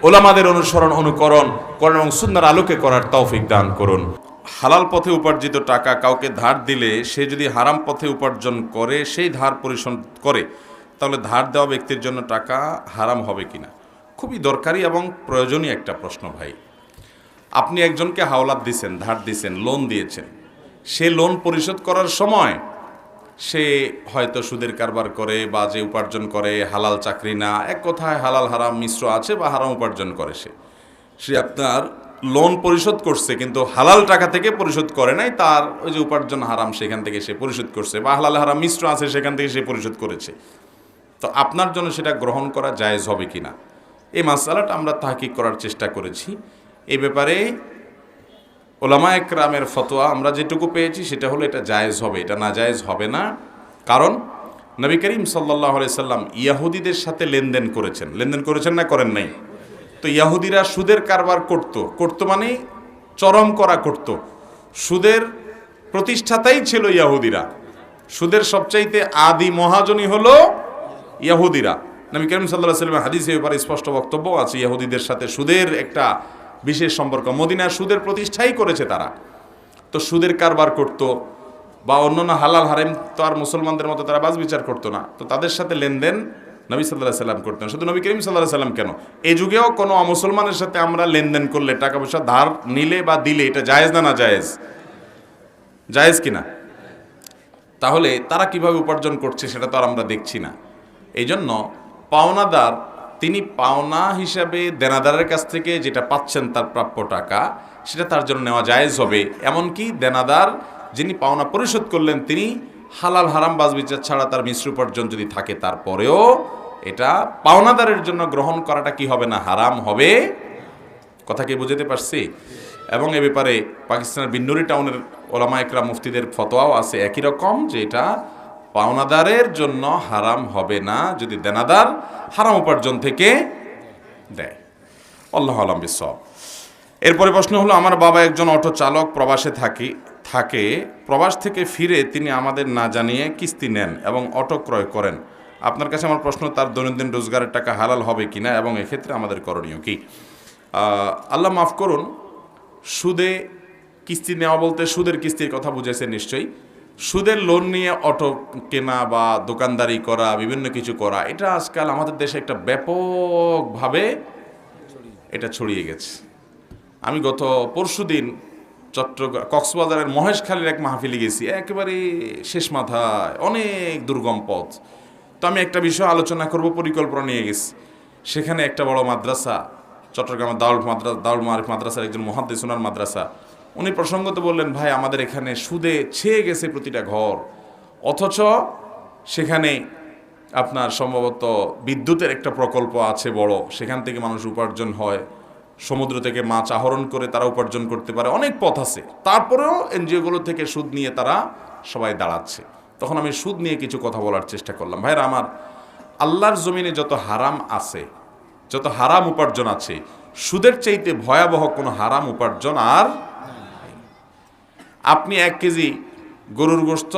উলামাদের অনুসরণ, অনুকরণ, কোরআন এবং সুন্নাহর আলোকে করার তৌফিক দান করুন। হালাল পথে উপার্জিত টাকা কাউকে ধার দিলে সে যদি হারাম পথে উপার্জন করে, সেই ধার পরিশোধ করে, তাহলে ধার দেওয়া ব্যক্তির জন্য টাকা হারাম হবে কিনা? খুবই দরকারি এবং প্রয়োজনীয় একটা প্রশ্ন ভাই। আপনি একজনকে হাওলাত দিয়েছেন, ধার দিয়েছেন, লোন দিয়েছেন, সে লোন পরিশোধ করার সময় সে হয়তো সুদের কারবার করে বা যে উপার্জন করে হালাল চাকরি না, এক কথায় হালাল হারাম মিশ্র আছে বা হারাম উপার্জন করে, সে আপনার লোন পরিশোধ করছে কিন্তু হালাল টাকা থেকে পরিশোধ করে নাই, তার ওই যে উপার্জন হারাম সেখান থেকে সে পরিশোধ করছে, বা হালাল হারাম মিশ্র আছে সেখান থেকে সে পরিশোধ করেছে। তো আপনার জন্য সেটা গ্রহণ করা জায়েজ হবে কিনা, এই মাসআলাটা আমরা তাহকিক করার চেষ্টা করেছি। এই ব্যাপারে ওলামা একরামের ফতোয়া আমরা যেটুকু পেয়েছি সেটা হলো এটা জায়েজ হবে, এটা নাজায়েজ হবে না। কারণ নবী করিম সাল্লাল্লাহু আলাইহি সাল্লাম ইয়াহুদীদের সাথে লেনদেন করেছেন না করেন নাই? তো ইয়াহুদিরা সুদের কারবার করতো মানে চরম করা করত। সুদের প্রতিষ্ঠাতাই ছিল ইয়াহুদিরা, সুদের সবচাইতে আদি মহাজনী হলো ইয়াহুদিরা। নবী করিম সাল্লাল্লাহু আলাইহি সাল্লামের হাদিসে ব্যাপারে স্পষ্ট বক্তব্য আছে, ইয়াহুদিদের সাথে সুদের একটা বিশেষ সম্পর্ক। মদিনার সুদের প্রতিষ্ঠাই করেছে তারা। তো সুদের কারবার করত বা অন্যান্য হালাল হারাম তো আর মুসলমানদের মতো তারা বাজ বিচার করতো না, তো তাদের সাথে লেনদেন নবী সাল্লাল্লাহু আলাইহি সাল্লাম করতেন। শুধু নবী করিম সাল্লাল্লাহু আলাইহি সাল্লাম কেন, এই যুগেও কোনো অমুসলমানের সাথে আমরা লেনদেন করলে, টাকা পয়সা ধার নিলে বা দিলে, এটা জায়েজ না জায়েজ? জায়েজ কিনা? তাহলে তারা কিভাবে উপার্জন করছে সেটা তো আর আমরা দেখছি না। এই জন্য পাওনাদার তিনি পাওনা হিসাবে দেনাদারের কাছ থেকে যেটা পাচ্ছেন তার প্রাপ্য টাকা, সেটা তার জন্য নেওয়া জায়েজ হবে। এমনকি দেনাদার যিনি পাওনা পরিশোধ করলেন তিনি হালাল হারাম বাজ বিচার ছাড়া তার মিশ্র উপার্জন যদি থাকে, তারপরেও এটা পাওনাদারের জন্য গ্রহণ করাটা কি হবে না, হারাম হবে। কথা কি বুঝতে পারছি? এবং এ ব্যাপারে পাকিস্তানের বিন্নুরি টাউনের ওলামা একরাম মুফতিদের ফতোয়াও আছে একই রকম, যে এটা পাওনাদারের জন্য হারাম হবে না যদি দেনাদার হারাম উপার্জন থেকে দেয়। আল্লাহু আ'লাম বিসওয়াব। এরপরে প্রশ্ন হলো, আমার বাবা একজন অটো চালক, প্রবাসে থাকে প্রবাস থেকে ফিরে তিনি আমাদের না জানিয়ে কিস্তি নেন এবং অটো ক্রয় করেন। আপনার কাছে আমার প্রশ্ন, তার দৈনন্দিন রোজগারের টাকা হালাল হবে কিনা এবং এক্ষেত্রে আমাদের করণীয় কি? আল্লাহ মাফ করুন, সুদে কিস্তি নেওয়া বলতে সুদের কিস্তির কথা বুঝেছেন নিশ্চয়ই। সুদের লোন নিয়ে অটো কেনা বা দোকানদারি করা, বিভিন্ন কিছু করা, এটা আজকাল আমাদের দেশে একটা ব্যাপকভাবে এটা ছড়িয়ে গেছে। আমি গত পরশুদিন কক্সবাজারের মহেশখালীর এক মাহফিলে গেছি, একেবারে শেষ মাথায়, অনেক দুর্গম পথ। তো আমি একটা বিষয় আলোচনা করব, পরিকল্পনা নিয়ে গেছি। সেখানে একটা বড় মাদ্রাসা, চট্টগ্রামের দারুল মাআরিফ মাদ্রাসার একজন মুহাদ্দিস, ওনার মাদ্রাসা, উনি প্রসঙ্গত বললেন, ভাই আমাদের এখানে সুদে ছেয়ে গেছে প্রতিটা ঘর, অথচ সেখানে আপনার সম্ভবত বিদ্যুতের একটা প্রকল্প আছে বড়, সেখান থেকে মানুষ উপার্জন হয়, সমুদ্র থেকে মাছ আহরণ করে তারা উপার্জন করতে পারে, অনেক পথ আছে, তারপরেও এনজিওগুলো থেকে সুদ নিয়ে তারা সবাই দাঁড়াচ্ছে। তখন আমি সুদ নিয়ে কিছু কথা বলার চেষ্টা করলাম। ভাইরা আমার, আল্লাহর জমিনে যত হারাম আছে, যত হারাম উপার্জন আছে, সুদের চাইতে ভয়াবহ কোনো হারাম উপার্জন আর আপনি 1 কেজি গরুর গোশত,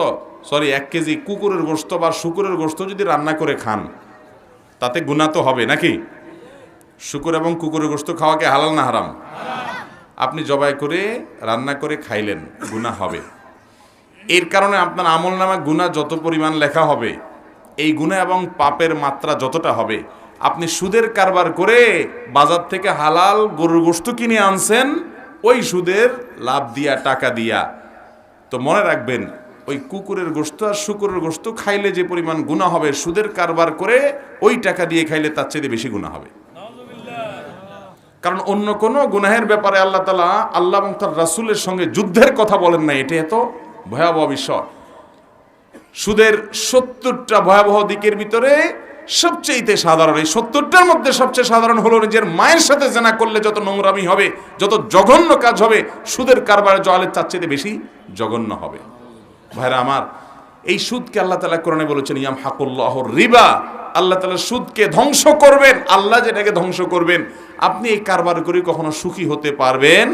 1 কেজি কুকুরের গোশত বা শুকুরের গোশত যদি রান্না করে খান, তাতে গুনাহ তো হবে নাকি? শুকুর এবং কুকুরের গোশত খাওয়া কি হালাল না হারাম? আপনি জবাই করে রান্না করে খাইলেন, গুনাহ হবে। এর কারণে আপনার আমলনামায় গুনাহ যত পরিমাণ লেখা হবে, এই গুনাহ এবং পাপের মাত্রা যতটা হবে, আপনি সুদের কারবার করে বাজার থেকে হালাল গরুর গোশত কিনে আনছেন ওই সুদের লাভ দিয়া, টাকা দিয়া, তো মনে রাখবেন ওই কুকুরের গোশত আর শুকুরের গোশত খাইলে যে পরিমাণ গুনাহ হবে, সুদের কারবার করে ওই টাকা দিয়ে খাইলে তার চেয়ে বেশি গুনাহ হবে। কারণ অন্য কোনো গুনাহের ব্যাপারে আল্লাহ তাআলা, আল্লাহ এবং তার রাসূলের সঙ্গে যুদ্ধের কথা বলেন না। এটা এত ভয়াবহ বিষয়। সুদের 70টা ভয়াবহ দিকের ভিতরে সবচেয়ে সাধারণ, এই 70টার মধ্যে সবচেয়ে সাধারণ হলো নিজের মায়ের সাথে জেনা করলে যত নোংরামি হবে, যত জঘন্য কাজ হবে, সুদের কারবারে জওয়ালের তার চেয়ে বেশি জঘন্য হবে। ভাইরা আমার, এই সুদকে আল্লাহ তাআলা কোরআনে বলেছেন, ইয়ামহাকুল্লাহুর রিবা, আল্লাহ তাআলা সুদকে ধ্বংস করবেন। আল্লাহ যেটাকে ধ্বংস করবেন, আপনি এই কারবার করে কখনো সুখী হতে পারবেন?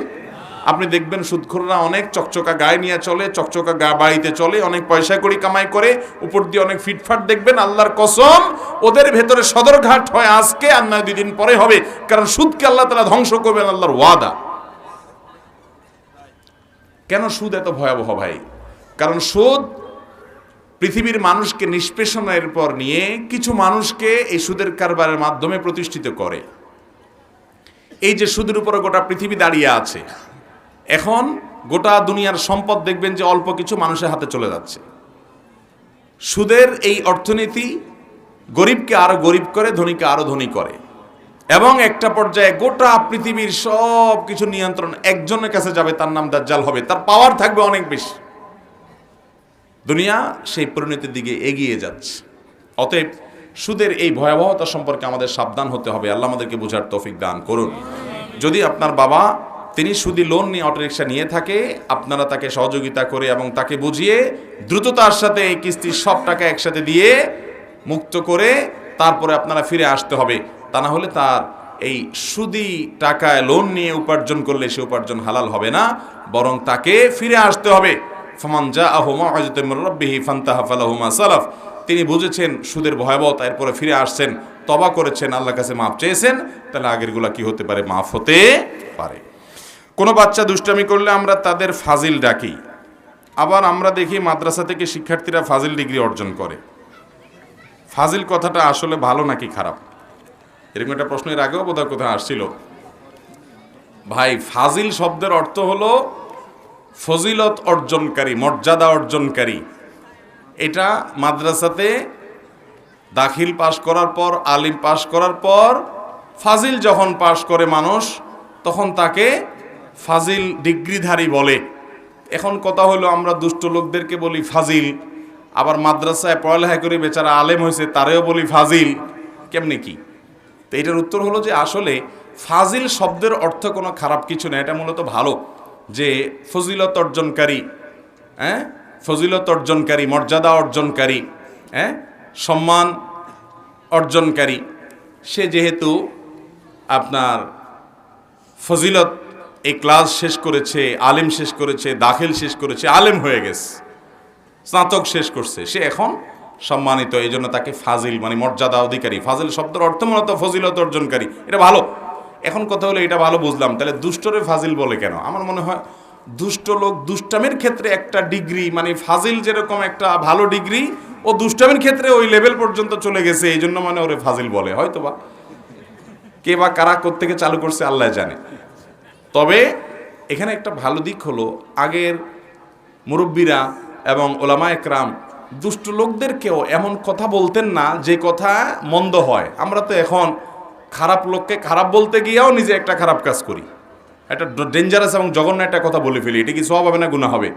আপনি দেখবেন সুদখোররা অনেক চকচকা গায়ে নিয়ে চলে, চকচকা বাড়িতে চলে, অনেক পয়সা করি কামাই করে, উপর দিয়ে অনেক ফিটফাট দেখবেন, আল্লাহর কসম ওদের ভেতরে সদরঘাট হয় আজকে আর নয় 2 দিন পরে হবে। কারণ সুদকে আল্লাহ তাআলা ধ্বংস করবেন, আল্লাহর ওয়াদা। কেন সুদ এত ভয়াবহ ভাই? কারণ সুদ পৃথিবীর মানুষকে নিষ্পেষণের পর নিয়ে কিছু মানুষকে এই সুদের কারবারের মাধ্যমে প্রতিষ্ঠিত করে। এই যে সুদের উপরে গোটা পৃথিবী দাঁড়িয়ে আছে, এখন গোটা দুনিয়ার সম্পদ দেখবেন যে অল্প কিছু মানুষের হাতে চলে যাচ্ছে। সুদের এই অর্থনীতি গরিবকে আরো গরিব করে, ধনীকে আরো ধনী করে, এবং একটা পর্যায়ে গোটা পৃথিবীর সব কিছু নিয়ন্ত্রণ একজনের কাছে যাবে, তার নাম দাজ্জাল হবে, তার পাওয়ার থাকবে অনেক বেশি। দুনিয়া সেই পরিণতির দিকে এগিয়ে যাচ্ছে। অতএব সুদের এই ভয়াবহতা সম্পর্কে আমাদের সাবধান হতে হবে। আল্লাহ আমাদেরকে বোঝার তৌফিক দান করুন। যদি আপনার বাবা তিনি সুদি লোন নিয়ে অটোরিকশা নিয়ে থাকে, আপনারা তাকে সহযোগিতা করে এবং তাকে বুঝিয়ে দ্রুততার সাথে এই কিস্তির সব টাকা একসাথে দিয়ে মুক্ত করে তারপরে আপনারা ফিরে আসতে হবে। তা না হলে তার এই সুদি টাকায় লোন নিয়ে উপার্জন করলে সে উপার্জন হালাল হবে না, বরং তাকে ফিরে আসতে হবে। ফামান জাআহু মাউইযাতুম মির রাব্বিহি ফান্তাহা ফালাহু মা সালাফ। তিনি বুঝেছেন সুদের ভয়াবহতা, এরপরে ফিরে আসছেন, তওবা করেছেন, আল্লাহর কাছে মাফ চেয়েছেন, তাহলে আগেরগুলা কি হতে পারে? মাফ হতে পারে। কোনো বাচ্চা দুষ্টামি করলে আমরা তাদের ফাজিল ডাকি, আবার আমরা দেখি মাদ্রাসা থেকে শিক্ষার্থীরা ফাজিল ডিগ্রি অর্জন করে। ফাজিল কথাটা আসলে ভালো নাকি খারাপ? এরকম একটা প্রশ্ন এর আগেও বোধহয় কোথাও আসছিল। ভাই, ফাজিল শব্দের অর্থ হলো ফজিলত অর্জনকারী, মর্যাদা অর্জনকারী। এটা মাদ্রাসাতে দাখিল পাশ করার পর, আলিম পাশ করার পর ফাজিল যখন পাশ করে মানুষ, তখন তাকে ফাজিল ডিগ্রিধারী বলে। এখন কথা হলো আমরা দুষ্ট লোকদেরকে বলি ফাজিল, আবার মাদ্রাসায় পড়ালেখা করে বেচারা আলেম হয়েছে তারেও বলি ফাজিল। কেমনি কি? তো এটার উত্তর হলো যে আসলে ফাজিল শব্দের অর্থ কোনো খারাপ কিছু না, এটা মূলত ভালো। যে ফজিলত অর্জনকারী, ফজিলত অর্জনকারী, মর্যাদা অর্জনকারী, সম্মান অর্জনকারী, সে যেহেতু আপনার ফজিলত এই ক্লাস শেষ করেছে, আলিম শেষ করেছে, দাখিল শেষ করেছে, আলেম হয়ে গেছে, স্নাতক শেষ করছে, সে এখন সম্মানিত, এই জন্য তাকে ফাজিল মানে মর্যাদা অধিকারী। ফাজিল শব্দের অর্থ মূলত ফজিলত অর্জনকারী, এটা ভালো। এখন কথা হলো এটা ভালো বুঝলাম, তাহলে দুষ্টরে ফাজিল বলে কেন? আমার মনে হয় দুষ্ট লোক দুষ্টামের ক্ষেত্রে একটা ডিগ্রি, মানে ফাজিল যেরকম একটা ভালো ডিগ্রি, ও দুষ্টামের ক্ষেত্রে ওই লেভেল পর্যন্ত চলে গেছে, এই জন্য মানে ওরে ফাজিল বলে। হয়তো বা কে বা কারা কোত্থেকে চালু করছে আল্লাহ জানে। তবে এখানে একটা ভালো দিক হলো, আগের মুরব্বীরা এবং ওলামা একরাম দুষ্ট লোকদেরকেও এমন কথা বলতেন না যে কথা মন্দ হয়। আমরা তো এখন খারাপ লোককে খারাপ বলতে গিয়েও নিজে একটা খারাপ কাজ করি, একটা ডেঞ্জারাস এবং জঘন্য একটা কথা বলে ফেলি। এটা কি সওয়াব হবে না গুনাহ হবে?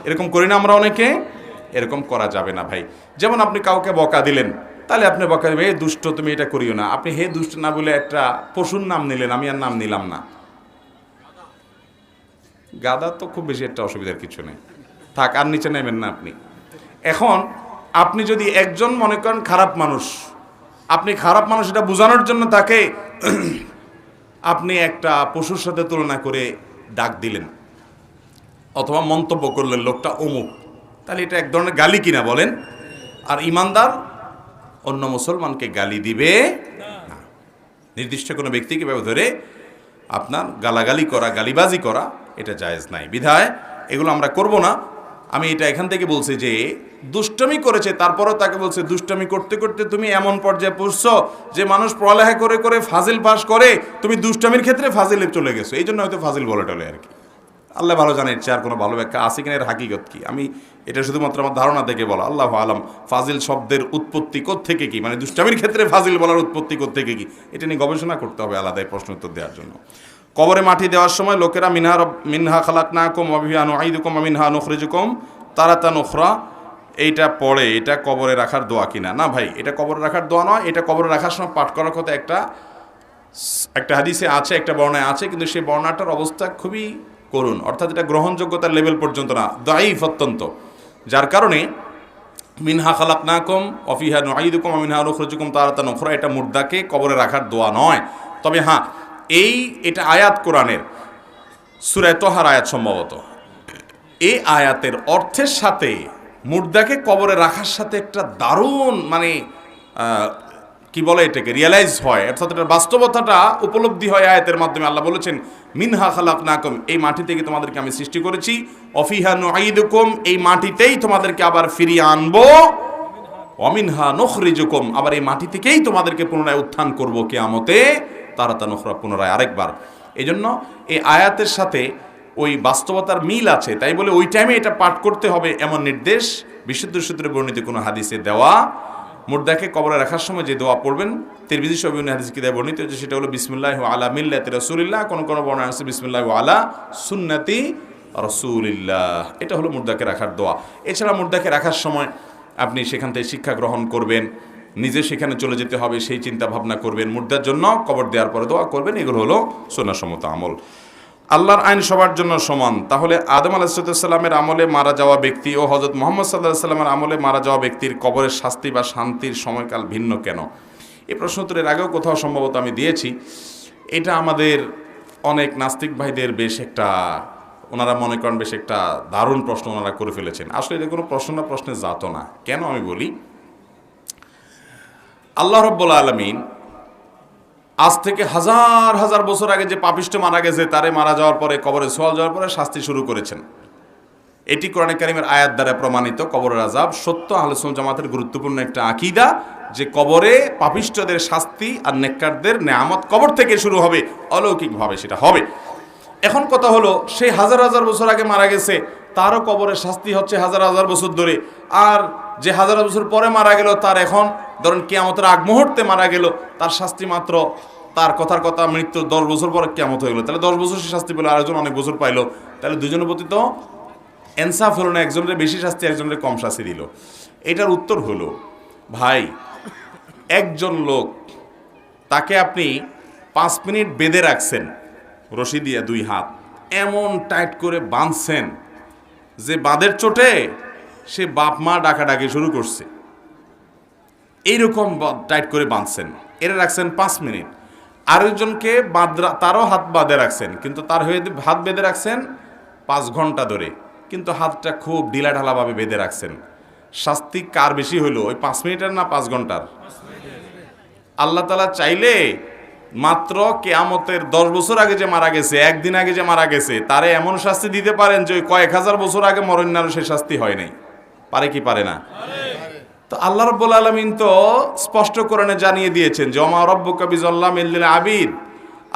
এরকম করি না আমরা অনেকে? এরকম করা যাবে না ভাই। যেমন আপনি কাউকে বকা দিলেন, তাহলে আপনি বকা দেবেন, হে দুষ্ট তুমি এটা করিও না। আপনি হে দুষ্ট না বলে একটা পশুর নাম নিলেন, আমি আর নাম নিলাম না। গাদা তো খুব বেশি একটা অসুবিধার কিছু নেই, থাক, আর নিচে নেবেন না আপনি। এখন আপনি যদি একজন মনে করেন খারাপ মানুষ, আপনি খারাপ মানুষ এটা বোঝানোর জন্য তাকে আপনি একটা পশুর সাথে তুলনা করে ডাক দিলেন অথবা মন্তব্য করলেন লোকটা অমুক, তাহলে এটা এক ধরনের গালি কিনা বলেন? আর ইমানদার অন্য মুসলমানকে গালি দিবে না। নির্দিষ্ট কোনো ব্যক্তিকে ভাবে ধরে আপনার গালাগালি করা, গালিবাজি করা, এটা জায়েজ নাই। বিধায় এগুলো আমরা করব না। আমি এটা এখান থেকে বলছি যে দুষ্টমি করেছে, তারপরও তাকে বলছে দুষ্টমি করতে করতে তুমি এমন পর্যায়ে পৌঁছছো যে মানুষ পড়ালেখা করে করে ফাজিল পাস করে, তুমি দুষ্টমির ক্ষেত্রে ফাজিলে চলে গেছো, এই জন্য হয়তো ফাজিল বলে টলে আর কি। আল্লাহ ভালো জানে, এর চেয়ে আর কোনো ভালো ব্যাখ্যা আছে কিনা, এর হাকিকত কি। আমি এটা শুধুমাত্র আমার ধারণা থেকে বলা, আল্লাহ আলম। ফাজিল শব্দের উৎপত্তি কোত্থেকে কি, মানে দুষ্টামির ক্ষেত্রে ফাজিল বলার উৎপত্তি কোত্থেকে কি, এটা নিয়ে গবেষণা করতে হবে আলাদাই প্রশ্ন উত্তর দেওয়ার জন্য। কবরে মাটি দেওয়ার সময় লোকেরা মিনহা খালাকনাকুম ওয়া ফিহা নুঈদুকুম ওয়া মিনহা নুখরিজুকুম তারাতান উখরা, এইটা পড়ে, এটা কবরে রাখার দোয়া কিনা? না ভাই, এটা কবরে রাখার দোয়া নয়। এটা কবরে রাখার সময় পাঠ করার কথা একটা হাদিসে আছে, একটা বর্ণায় আছে, কিন্তু সেই বর্ণাটার অবস্থা খুবই করুন, অর্থাৎ এটা গ্রহণযোগ্যতার লেভেল পর্যন্ত না, দাঈফ অত্যন্ত। যার কারণে মিনহা খালাকনাকুম ওয়া ফিহা নুঈদুকুম ওয়া মিনহা নুখরিজুকুম তারাতান উখরা, এটা মুর্দাকে কবরে রাখার দোয়া নয়। তবে হ্যাঁ, এটা আয়াত কোরআনের সূরা তাহার আয়াত, সম্ভবত এই আয়াতের অর্থের সাথে মুর্দাকে কবরে রাখার সাথে একটা দারুণ মানে কি বলে এটাকে রিয়েলাইজ হয়, অর্থাৎ এটার বাস্তবতাটা উপলব্ধি হয় আয়াতের মাধ্যমে। আল্লাহ বলেছেন মিনহা খালাকনাকুম, এই মাটি থেকে তোমাদেরকে আমি সৃষ্টি করেছি, অফিহা নুঈদুকুম, এই মাটিতেই তোমাদেরকে আবার ফিরিয়ে আনবো, অমিনহা নুখরিজুকুম, আবার এই মাটি থেকেই তোমাদেরকে পুনরায় উত্থান করব কিয়ামতে তারাতান উখরা, পুনরায় আরেকবার। এই জন্য এই আয়াতের সাথে ওই বাস্তবতার মিল আছে, তাই বলে ওই টাইমে এটা পাঠ করতে হবে এমন নির্দেশ বিশুদ্ধ সূত্রে বর্ণিত কোনো হাদিসে দেওয়া। মুর্দাকে কবরে রাখার সময় যে দোয়া পড়বেন তিরমিজি শরীফ হাদিস কিতাবে বর্ণিত হয়েছে, সেটা হলো বিসমিল্লাহি আলা মিল্লাতি রাসূলিল্লাহ, কোন কোন বর্ণনা আছে বিসমিল্লাহি আলা সুন্নতি রাসূলিল্লাহ। এটা হলো মুর্দাকে রাখার দোয়া। এছাড়া মুর্দাকে রাখার সময় আপনি সেখান থেকে শিক্ষা গ্রহণ করবেন, নিজে সেখানে চলে যেতে হবে সেই চিন্তা ভাবনা করবেন, মুর্দার জন্য কবর দেওয়ার পরে দোয়া করবেন। এগুলো হলো সুন্নাহসম্মত আমল। আল্লাহর আইন সবার জন্য সমান। তাহলে আদম আলাইহিসসালামের আমলে মারা যাওয়া ব্যক্তি ও হযরত মুহাম্মদ সাল্লাল্লাহু আলাইহি সাল্লামের আমলে মারা যাওয়া ব্যক্তির কবরের শাস্তি বা শান্তির সময়কাল ভিন্ন কেন? এই প্রশ্ন উত্তরের আগেও কোথাও সম্ভবত আমি দিয়েছি। এটা আমাদের অনেক নাস্তিক ভাইদের বেশ একটা, ওনারা মনে করেন বেশ একটা দারুণ প্রশ্ন ওনারা করে ফেলেছেন। আসলে এটা কোনো প্রশ্ন না, প্রশ্নের জাতও না। কেন আমি বলি, আল্লাহ রাব্বুল আলামিন আজ থেকে হাজার হাজার বছর আগে যে পাপিষ্ঠ মারা গেছে তারে মারা যাওয়ার পরে কবরে সোয়াল যাওয়ার পরে শাস্তি শুরু করেছেন। এটি কোরআনে কারিমের আয়াত দ্বারা প্রমাণিত। কবরের আযাব সত্য, আহলে সুন্নাত জামাতের গুরুত্বপূর্ণ একটা আকীদা, যে কবরে পাপিষ্ঠদের শাস্তি আর নেককারদের নেয়ামত কবর থেকে শুরু হবে, অলৌকিকভাবে সেটা হবে। এখন কথা হলো, সেই হাজার হাজার বছর আগে মারা গেছে তারও কবরের শাস্তি হচ্ছে হাজার হাজার বছর ধরে, আর যে হাজার বছর পরে মারা গেল তার এখন ধরেন কিয়ামতের আগ মুহূর্তে মারা গেল, তার শাস্তি মাত্র তার কথার কথা মৃত্যুর 10 বছর পরে কিয়ামত হয়ে গেলো, তাহলে 10 বছর সে শাস্তি পেলো, আরেকজন অনেক বছর পাইলো, তাহলে দুজনের প্রতি তো ইনসাফ হলো না, একজনের বেশি শাস্তি একজনের কম শাস্তি দিল। এটার উত্তর হলো, ভাই একজন লোক তাকে আপনি 5 মিনিট বেঁধে রাখছেন রশি দিয়ে 2 হাত, এমন টাইট করে বাঁধছেন যে বাঁধের চোটে সে বাপ মা ডাকাডাকি শুরু করছে, এইরকম টাইট করে বাঁধছেন, এরা রাখছেন 5 মিনিট। আরেকজনকে তারও হাত বাঁধে রাখছেন, কিন্তু তার হয়ে হাত বেঁধে রাখছেন 5 ঘন্টা ধরে, কিন্তু হাতটা খুব ঢিলাঢালাভাবে বেঁধে রাখছেন। শাস্তি কার বেশি হইল, ওই 5 মিনিটের না 5 ঘন্টার? আল্লাহ তাআলা চাইলে মাত্র কিয়ামতের 10 বছর আগে যে মারা গেছে, একদিন আগে যে মারা গেছে, তারে এমন শাস্তি দিতে পারেন যে ওই কয়েক হাজার বছর আগে মরণারও সে শাস্তি হয় নাই। পারে কি পারে না? তো আল্লাহ রাব্বুল আলামিন তো স্পষ্ট কোরআনে জানিয়ে দিয়েছেন যে ওমা রাব্বুকা বিযাল্লামিল লিল আবিদ,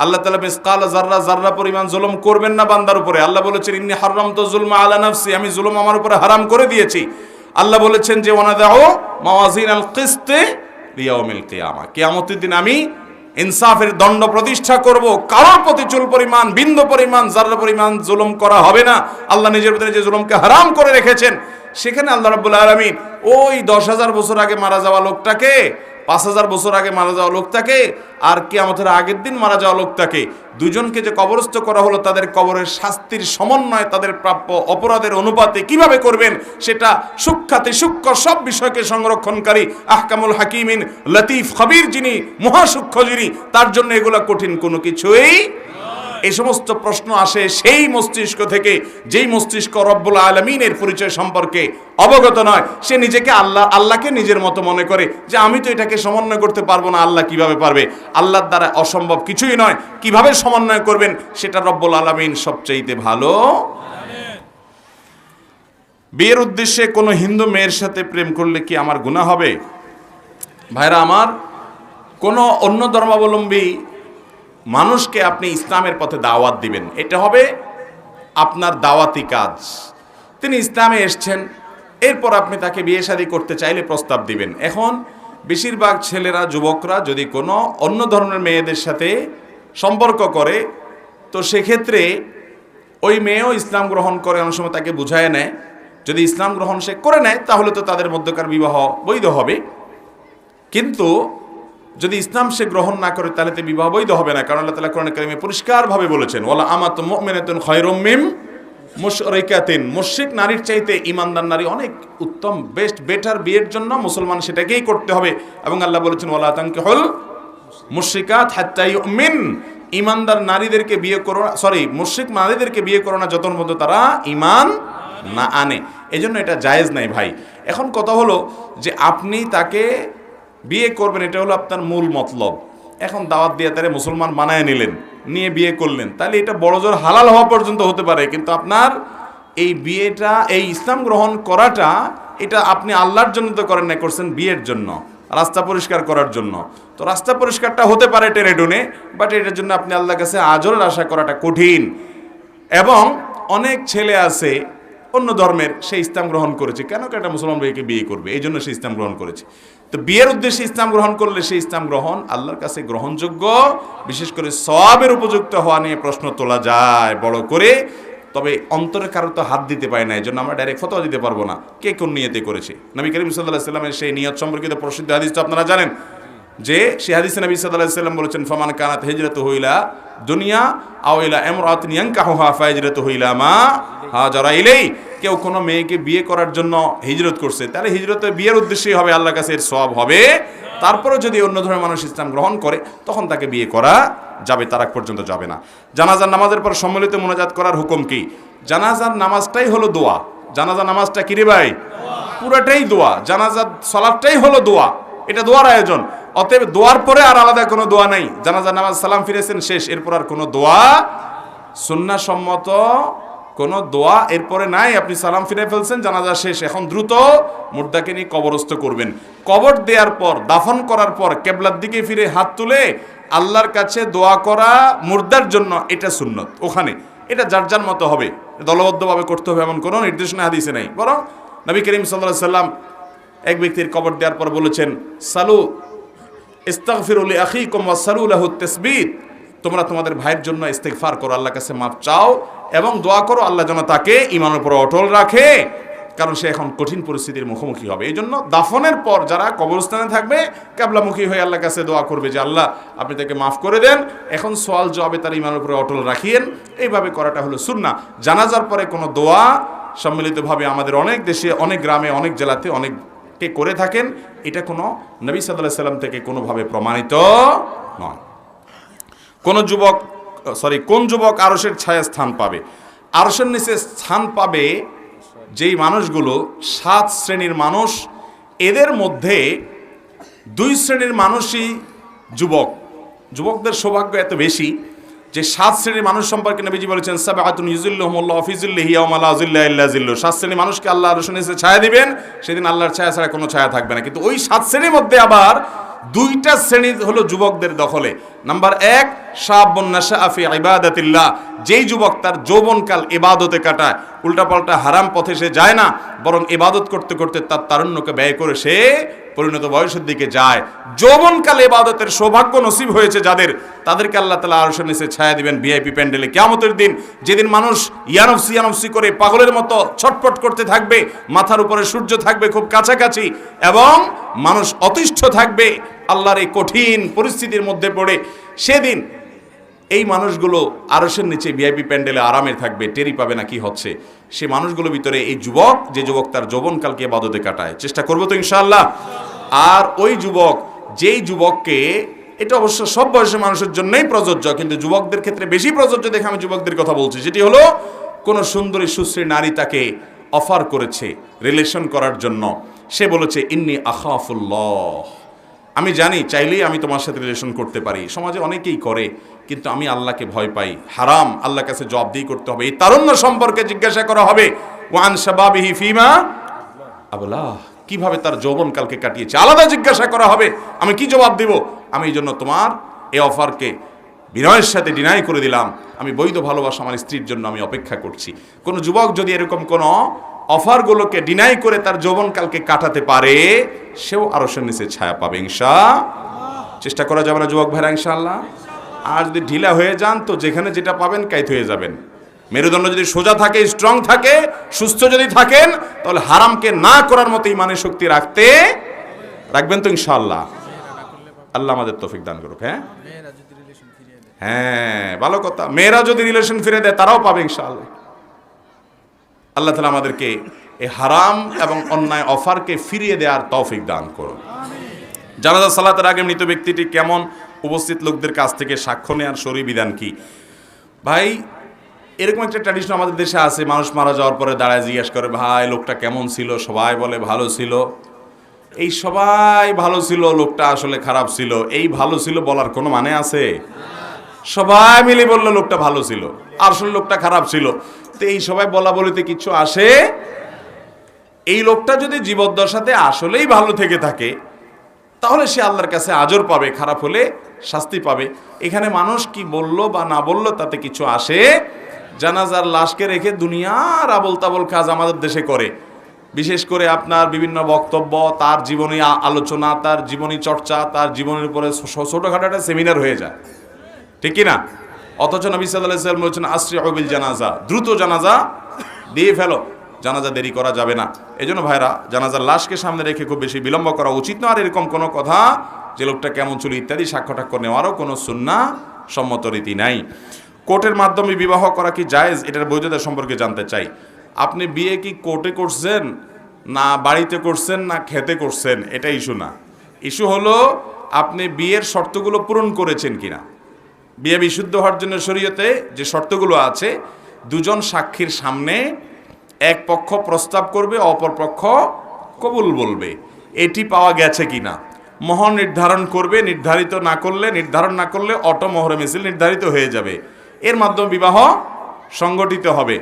আল্লাহ তাআলা মিসকাল যাররা যাররা পরিমাণ জুলুম করবেন না বান্দার উপরে। আল্লাহ বলেছেন ইন্নী হারামতু যুলমা আলা নাফসি, আমি জুলুম আমার উপরে হারাম করে দিয়েছি। আল্লাহ বলেছেন যে ওয়ানাদাউ মাওয়াজিনাল কিসত লিয়াউমিল কিয়ামা, কিয়ামতের দিন আমি ইনসাফের দণ্ড প্রতিষ্ঠা করব, কারোর প্রতি চুল পরিমাণ বিন্দু পরিমাণ যাররা পরিমাণ জুলুম করা হবে না। আল্লাহ নিজের ভিতরে যে জুলুমকে হারাম করে রেখেছেন, সেখানে আল্লাহ রাব্বুল আলামিন ওই 10,000 বছর আগে মারা যাওয়া লোকটাকে, 5,000 বছর আগে মারা যাওয়া লোকটাকে, আর কিয়ামতের আগের দিন মারা যাওয়া লোকটাকে, দুজনকে যে কবরস্থ করা হলো, তাদের কবরের শাস্তির সমন্বয় তাদের প্রাপ্য অপরাধের অনুপাতে কিভাবে করবেন, সেটা সূক্ষ্মাতি সূক্ষ্ম সব বিষয়কে সংরক্ষণকারী আহকামুল হাকিমিন লতিফ খবির যিনি, মহাসূক্ষ্ম যিনি, তার জন্য এগুলা কঠিন কোনো কিছুই। এই সমস্ত প্রশ্ন আসে সেই মস্তিষ্ক থেকে, যেই মস্তিষ্ক রব্বুল আলামিনের পরিচয় সম্পর্কে অবগত নয়। সে নিজেকে আল্লাহকে নিজের মতো মনে করে যে আমি তো এটাকে সমন্বয় করতে পারবো না, আল্লাহ কিভাবে পারবে? আল্লাহর দ্বারা অসম্ভব কিছুই নয়। কিভাবে সমন্বয় করবেন সেটা রব্বুল আলামিন সবচাইতে ভালো। বিয়ের উদ্দেশ্যে কোনো হিন্দু মেয়ের সাথে প্রেম করলে কি আমার গুনাহ হবে? ভাইরা আমার, কোনো অন্য ধর্মাবলম্বী মানুষকে আপনি ইসলামের পথে দাওয়াত দিবেন, এটা হবে আপনার দাওয়াতি কাজ। তিনি ইসলামে এসছেন, এরপর আপনি তাকে বিয়ে শাদী করতে চাইলে প্রস্তাব দিবেন। এখন বেশিরভাগ ছেলেরা, যুবকরা যদি কোনো অন্য ধর্মের মেয়েদের সাথে সম্পর্ক করে, তো সেক্ষেত্রে ওই মেয়েও ইসলাম গ্রহণ করে, অনেক সময় তাকে বুঝায় নেয়। যদি ইসলাম গ্রহণ সে করে নেয় তাহলে তো তাদের মধ্যকার বিবাহ বৈধ হবে, কিন্তু যদি ইসলাম সে গ্রহণ না করে তাহলে তো বিবাহ বৈধ হবে না। কারণ আল্লাহ তাআলা কোরআনে কারিমে পরিষ্কারভাবে বলেছেন ওয়ালা আমাতু মুমিনাতুন খায়রুম মিন মুশরিকাতিন, মুশরিক নারীর চাইতে ঈমানদার নারী অনেক উত্তম, বেস্ট, বেটার। বিয়ের জন্য মুসলমান সেটাকেই করতে হবে। এবং আল্লাহ বলেছেন ওয়ালা তানকিহুল মুশরিকাত হাত্তা ইউমিন, ঈমানদার নারীদেরকে বিয়ে করো, মুশরিক নারীদেরকে বিয়ে করো না যতক্ষণ পর্যন্ত তারা ঈমান না আনে। এজন্য এটা জায়েজ নাই ভাই। এখন কথা হলো যে আপনি তাকে বিয়ে করবেন, এটা হলো আপনার মূল মতলব। এখন দাওয়াত দিয়ে তারে মুসলমান বানায় নিলেন, নিয়ে বিয়ে করলেন, তাহলে এটা বড় জোর হালাল হওয়া পর্যন্ত হতে পারে, কিন্তু আপনার এই বিয়েটা, এই ইসলাম গ্রহণ করাটা, এটা আপনি আল্লাহর জন্য তো করেন না, করছেন বিয়ের জন্য, রাস্তা পরিষ্কার করার জন্য। তো রাস্তা পরিষ্কারটা হতে পারে টেনেডুনে, বাট এটার জন্য আপনি আল্লাহর কাছে আজরের আশা করাটা কঠিন। এবং অনেক ছেলে আছে অন্য ধর্মের, সে ইসলাম গ্রহণ করেছে, কেন একটা মুসলমান মেয়েকে বিয়ে করবে, এই জন্য সে ইসলাম গ্রহণ করেছে। তো বিয়ের উদ্দেশ্যে ইসলাম গ্রহণ করলে সেই ইসলাম গ্রহণ আল্লাহর কাছে গ্রহণযোগ্য, বিশেষ করে সওয়াবের উপযুক্ত হওয়া নিয়ে প্রশ্ন তোলা যায় বড় করে। তবে অন্তরে কারো তো হাত দিতে পারে না, এই জন্য আমরা ডাইরেক্ট ফতোয়া দিতে পারবো না কে কোন নিয়তে করেছে। নবী করিম সাল্লাল্লাহু আলাইহি ওয়াসাল্লামের সেই নিয়ত সম্পর্কিত প্রসিদ্ধ হাদিস তো আপনারা জানেন, যে সে হাদিসে নবী সাল্লাল্লাহু আলাইহি ওয়াসাল্লাম বলেছেন, ফামান কানাত হিজরাতুহু ইলা দুনিয়া আও ইলা ইমরাতিন ইয়ানকাহুহা ফাহিজরাতুহু ইলা মা হাজারা ইলাইহি। কেউ কোনো মেয়েকে বিয়ে করার জন্য হিজরত করছে, তাহলে হিজরতে বিয়ের উদ্দেশ্যেই হবে, আল্লাহর কাছে এর সওয়াব হবে। তারপরে যদি অন্য ধর্মের মানুষ ইসলাম গ্রহণ করে, তখন তাকে বিয়ে করা যাবে, তার আগ পর্যন্ত যাবে না। জানাজার নামাজের পর সম্মিলিত মোনাজাত করার হুকুম কি? জানাজার নামাজটাই হলো দোয়া। জানাজার নামাজটা কি রে ভাই? পুরাটাই দোয়া। জানাজার সালাতটাই হলো দোয়া, এটা দোয়ার আয়োজন। অতএব দোয়ার পরে আর আলাদা কোনো দোয়া নাই। জানাজার নামাজ সালাম ফিরেছেন, শেষ, এরপর আর কোনো দোয়া, সুন্নাহ সম্মত কোনো দোয়া এরপরে নাই। আপনি সালাম ফিরে ফেলছেন, জানাজা শেষ, এখন দ্রুত মুর্দাকে নিয়ে কবরস্থ করবেন। কবর দেওয়ার পর, দাফন করার পর কেবলার দিকে ফিরে হাত তুলে আল্লাহর কাছে দোয়া করা মুর্দার জন্য, এটা সুন্নত। ওখানে এটা যার যার মতো হবে, দলবদ্ধভাবে করতে হবে এমন কোনো নির্দেশনা হাদিসে নাই। বরং নবী করিম সাল্লাল্লাহু আলাইহি সাল্লাম এক ব্যক্তির কবর দেওয়ার পর বলেছেন, সালু ইস্তাগফিরু লি আখিকুম ওয়া সালু লাহু তাসবিত। তোমরা তোমাদের ভাইয়ের জন্য ইস্তেগফার করো, আল্লাহর কাছে মাফ চাও এবং দোয়া করো আল্লাহ যেন তাকে ঈমানের উপর অটল রাখে, কারণ সে এখন কঠিন পরিস্থিতির মুখোমুখি হবে। এই জন্য দাফনের পর যারা কবরস্থানে থাকবে, কিবলামুখী হয়ে আল্লাহর কাছে দোয়া করবে যে আল্লাহ আপনি তাকে মাফ করে দেন, এখন সওয়াল জবাবে তার ঈমানের উপরে অটল রাখিয়েন। এইভাবে করাটা হলো সুন্নাহ। জানাজার পরে কোনো দোয়া সম্মিলিতভাবে আমাদের অনেক দেশে, অনেক গ্রামে, অনেক জেলাতে অনেকে করে থাকেন, এটা কোনো নবী সাল্লাল্লাহু আলাইহি সাল্লাম থেকে কোনোভাবে প্রমাণিত নয়। কোন যুবক আরশের ছায়া স্থান পাবে? আরশের নিচে স্থান পাবে যেই মানুষগুলো 7 শ্রেণীর মানুষ, এদের মধ্যে 2 শ্রেণীর মানুষই যুবক। যুবকদের সৌভাগ্য এত বেশি যে 7 শ্রেণীর মানুষ সম্পর্কে নবীজি বলেছেন, সাবআতুন ইউযিল্লুহুমুল্লাহু ফি যিল্লিহি ইয়াওমা লা যিল্লা ইল্লা যিল্লুহু। 7 শ্রেণীর মানুষকে আল্লাহ আরশের নিচে ছায়া দিবেন, সেদিন আল্লাহর ছায়া ছাড়া কোনো ছায়া থাকবে না। কিন্তু ওই 7 শ্রেণীর মধ্যে আবার 2টা শ্রেণী হলো যুবকদের দখলে। নাম্বার 1, শাবুন নাশাআ ফি ইবাদাতিল্লাহ। যেই যুবক তার যৌবনকাল ইবাদতে কাটায়, উল্টাপাল্টা হারাম পথে সে যায় না, বরং ইবাদত করতে করতে তার তারুণ্যকে ব্যয় করে সে পরিণত বয়সের দিকে যায়। যৌবনকালে ইবাদতের সৌভাগ্য নসিব হয়েছে যাদের, তাদেরকে আল্লাহ তাআলা আরশের নিচে ছায়া দিবেন ভিআইপি প্যান্ডেলে কিয়ামতের দিন, যেদিন মানুষ ইয়ানফসি ইয়ানফসি করে পাগলের মতো ছটফট করতে থাকবে, মাথার উপরে সূর্য থাকবে খুব কাছাকাছি এবং মানুষ অতিষ্ঠ থাকবে আল্লাহর এই কঠিন পরিস্থিতির মধ্যে পড়ে। সেদিন এই মানুষগুলো আরশের নিচে ভিআইপি প্যান্ডেলে আরামে থাকবে, টেরি পাবে না কি হচ্ছে। সে মানুষগুলোর ভিতরে এই যুবক, যে যুবক তার যৌবনকালকে ইবাদতে কাটায়, চেষ্টা করবো তো ইনশাআল্লাহ। আর ওই যুবক, যেই যুবককে, এটা অবশ্য সব বয়সের মানুষের জন্যই প্রযোজ্য, কিন্তু যুবকদের ক্ষেত্রে বেশি প্রযোজ্য দেখে আমি যুবকদের কথা বলছি, যেটি হলো কোনো সুন্দরী সুশ্রী নারী তাকে অফার করেছে রিলেশন করার জন্য। সে বলেছে, ইন্নী আখাফুল্লাহ, আমি জানি চাইলেই আমি তোমার সাথে রিলেশন করতে পারি, সমাজে অনেকেই করে, কিন্তু আমি আল্লাহকে ভয় পাই, হারাম, আল্লাহর কাছে জবাবদিহি করতে হবে। এই তারুণ্য সম্পর্কে জিজ্ঞাসা করা হবে, ওয়ান শাবাবিহি ফিমা আবলাহ, কিভাবে তার যৌবনকালকে কাটিয়েছে, আলাদা জিজ্ঞাসা করা হবে। আমি কি জবাব দেব? আমি এই জন্য তোমার এই অফারকে বিনয়ের সাথে ডিনাই করে দিলাম, আমি বৈধ ভালোবাসা আমার স্ত্রীর জন্য আমি অপেক্ষা করছি। কোনো যুবক যদি এরকম কোনো অফারগুলোকে ডিনাই করে তার যৌবনকালকে কাটাতে পারে, সেও আরশের নিচে ছায়া পাবে ইনশাআল্লাহ। চেষ্টা করা যাবে না যুবক ভাইরা ইনশাআল্লাহ? আর যদি ঢিলা হয়ে যান তো যেখানে যেটা পাবেন কাইত হয়ে যাবেন। মেরুদণ্ড যদি সোজা থাকে, স্ট্রং থাকে, সুস্থ যদি থাকেন, তাহলে হারামকে না করার মতো ইমানের শক্তি রাখবেন তো ইনশাআল্লাহ। আল্লাহ আমাদের তৌফিক দান করুক। হ্যাঁ, ভালো কথা, মেয়েরা যদি রিলেশন ফিরে দেয় তারাও পাবে ইনশাআল্লাহ। আল্লাহ তাআলা আমাদেরকে এই হারাম এবং অন্যায় অফারকে ফিরিয়ে দেওয়ার তৌফিক দান করুন। জানাজা সালাতের আগে মৃত ব্যক্তিটি কেমন উপস্থিত লোকদের কাছ থেকে সাক্ষ্য নেওয়ার শরীয়ী বিধান কি? ভাই, এরকম একটা ট্র্যাডিশন আমাদের দেশে আছে, মানুষ মারা যাওয়ার পরে দাঁড়ায় জিজ্ঞেস করে, ভাই লোকটা কেমন ছিল? সবাই বলে ভালো ছিল। এই সবাই ভালো ছিল, লোকটা আসলে খারাপ ছিল, এই ভালো ছিল বলার কোনো মানে আছে? সবাই মিলে বললো লোকটা ভালো ছিল, আসলে লোকটা খারাপ ছিল, তো এই সবাই বলা বলিতে কিছু আসে? এই লোকটা যদি জীবদ্দশাতে আসলেই ভালো থেকে থাকে তাহলে সে আল্লাহর কাছে আজর পাবে, খারাপ হলে শাস্তি পাবে। এখানে মানুষ কি বলল বা না বলল তাতে কিছু আসে? জানাজার লাশকে রেখে দুনিয়ার আবল তাবল কাজ আমাদের দেশে করে, বিশেষ করে আপনার বিভিন্ন বক্তব্য, তার জীবনী আলোচনা, তার জীবনী চর্চা, তার জীবনের উপরে ছোটখাটো একটা সেমিনার হয়ে যায়, ঠিক কি না? অথচ নবী সাল্লাল্লাহু আলাইহি ওয়াসাল্লাম বলেছেন আসরিউ বিল জানাজা, দ্রুত জানাজা দিয়ে ফেলো, জানাজা দেরি করা যাবে না। এই জন্য ভাইরা, জানাজার লাশকে সামনে রেখে খুব বেশি বিলম্ব করা উচিত না। আর এরকম কোনো কথা যে লোকটা কেমন ছিল ইত্যাদি সাক্ষ্য টাক্ষ্য নেওয়ারও কোনো সুন্নাহ সম্মত রীতি নাই। কোর্টের মাধ্যমে বিবাহ করা কি জায়েজ, এটার বৈধতা সম্পর্কে জানতে চাই। আপনি বিয়ে কি কোর্টে করছেন, না বাড়িতে করছেন, না খেতে করছেন, এটা ইস্যু না। ইস্যু হলো আপনি বিয়ের শর্তগুলো পূরণ করেছেন কিনা। বিয়ে বিশুদ্ধ হওয়ার জন্য শরীয়তে যে শর্তগুলো আছে, দুজন সাক্ষীর সামনে এক পক্ষ প্রস্তাব করবে, অপর পক্ষ কবুল বলবে, এটি পাওয়া গেছে কিনা। মোহর নির্ধারণ করবে, নির্ধারণ না করলে অটো মোহরে মিছিল নির্ধারিত হয়ে যাবে, এর মাধ্যমে বিবাহ সংগঠিত হবে।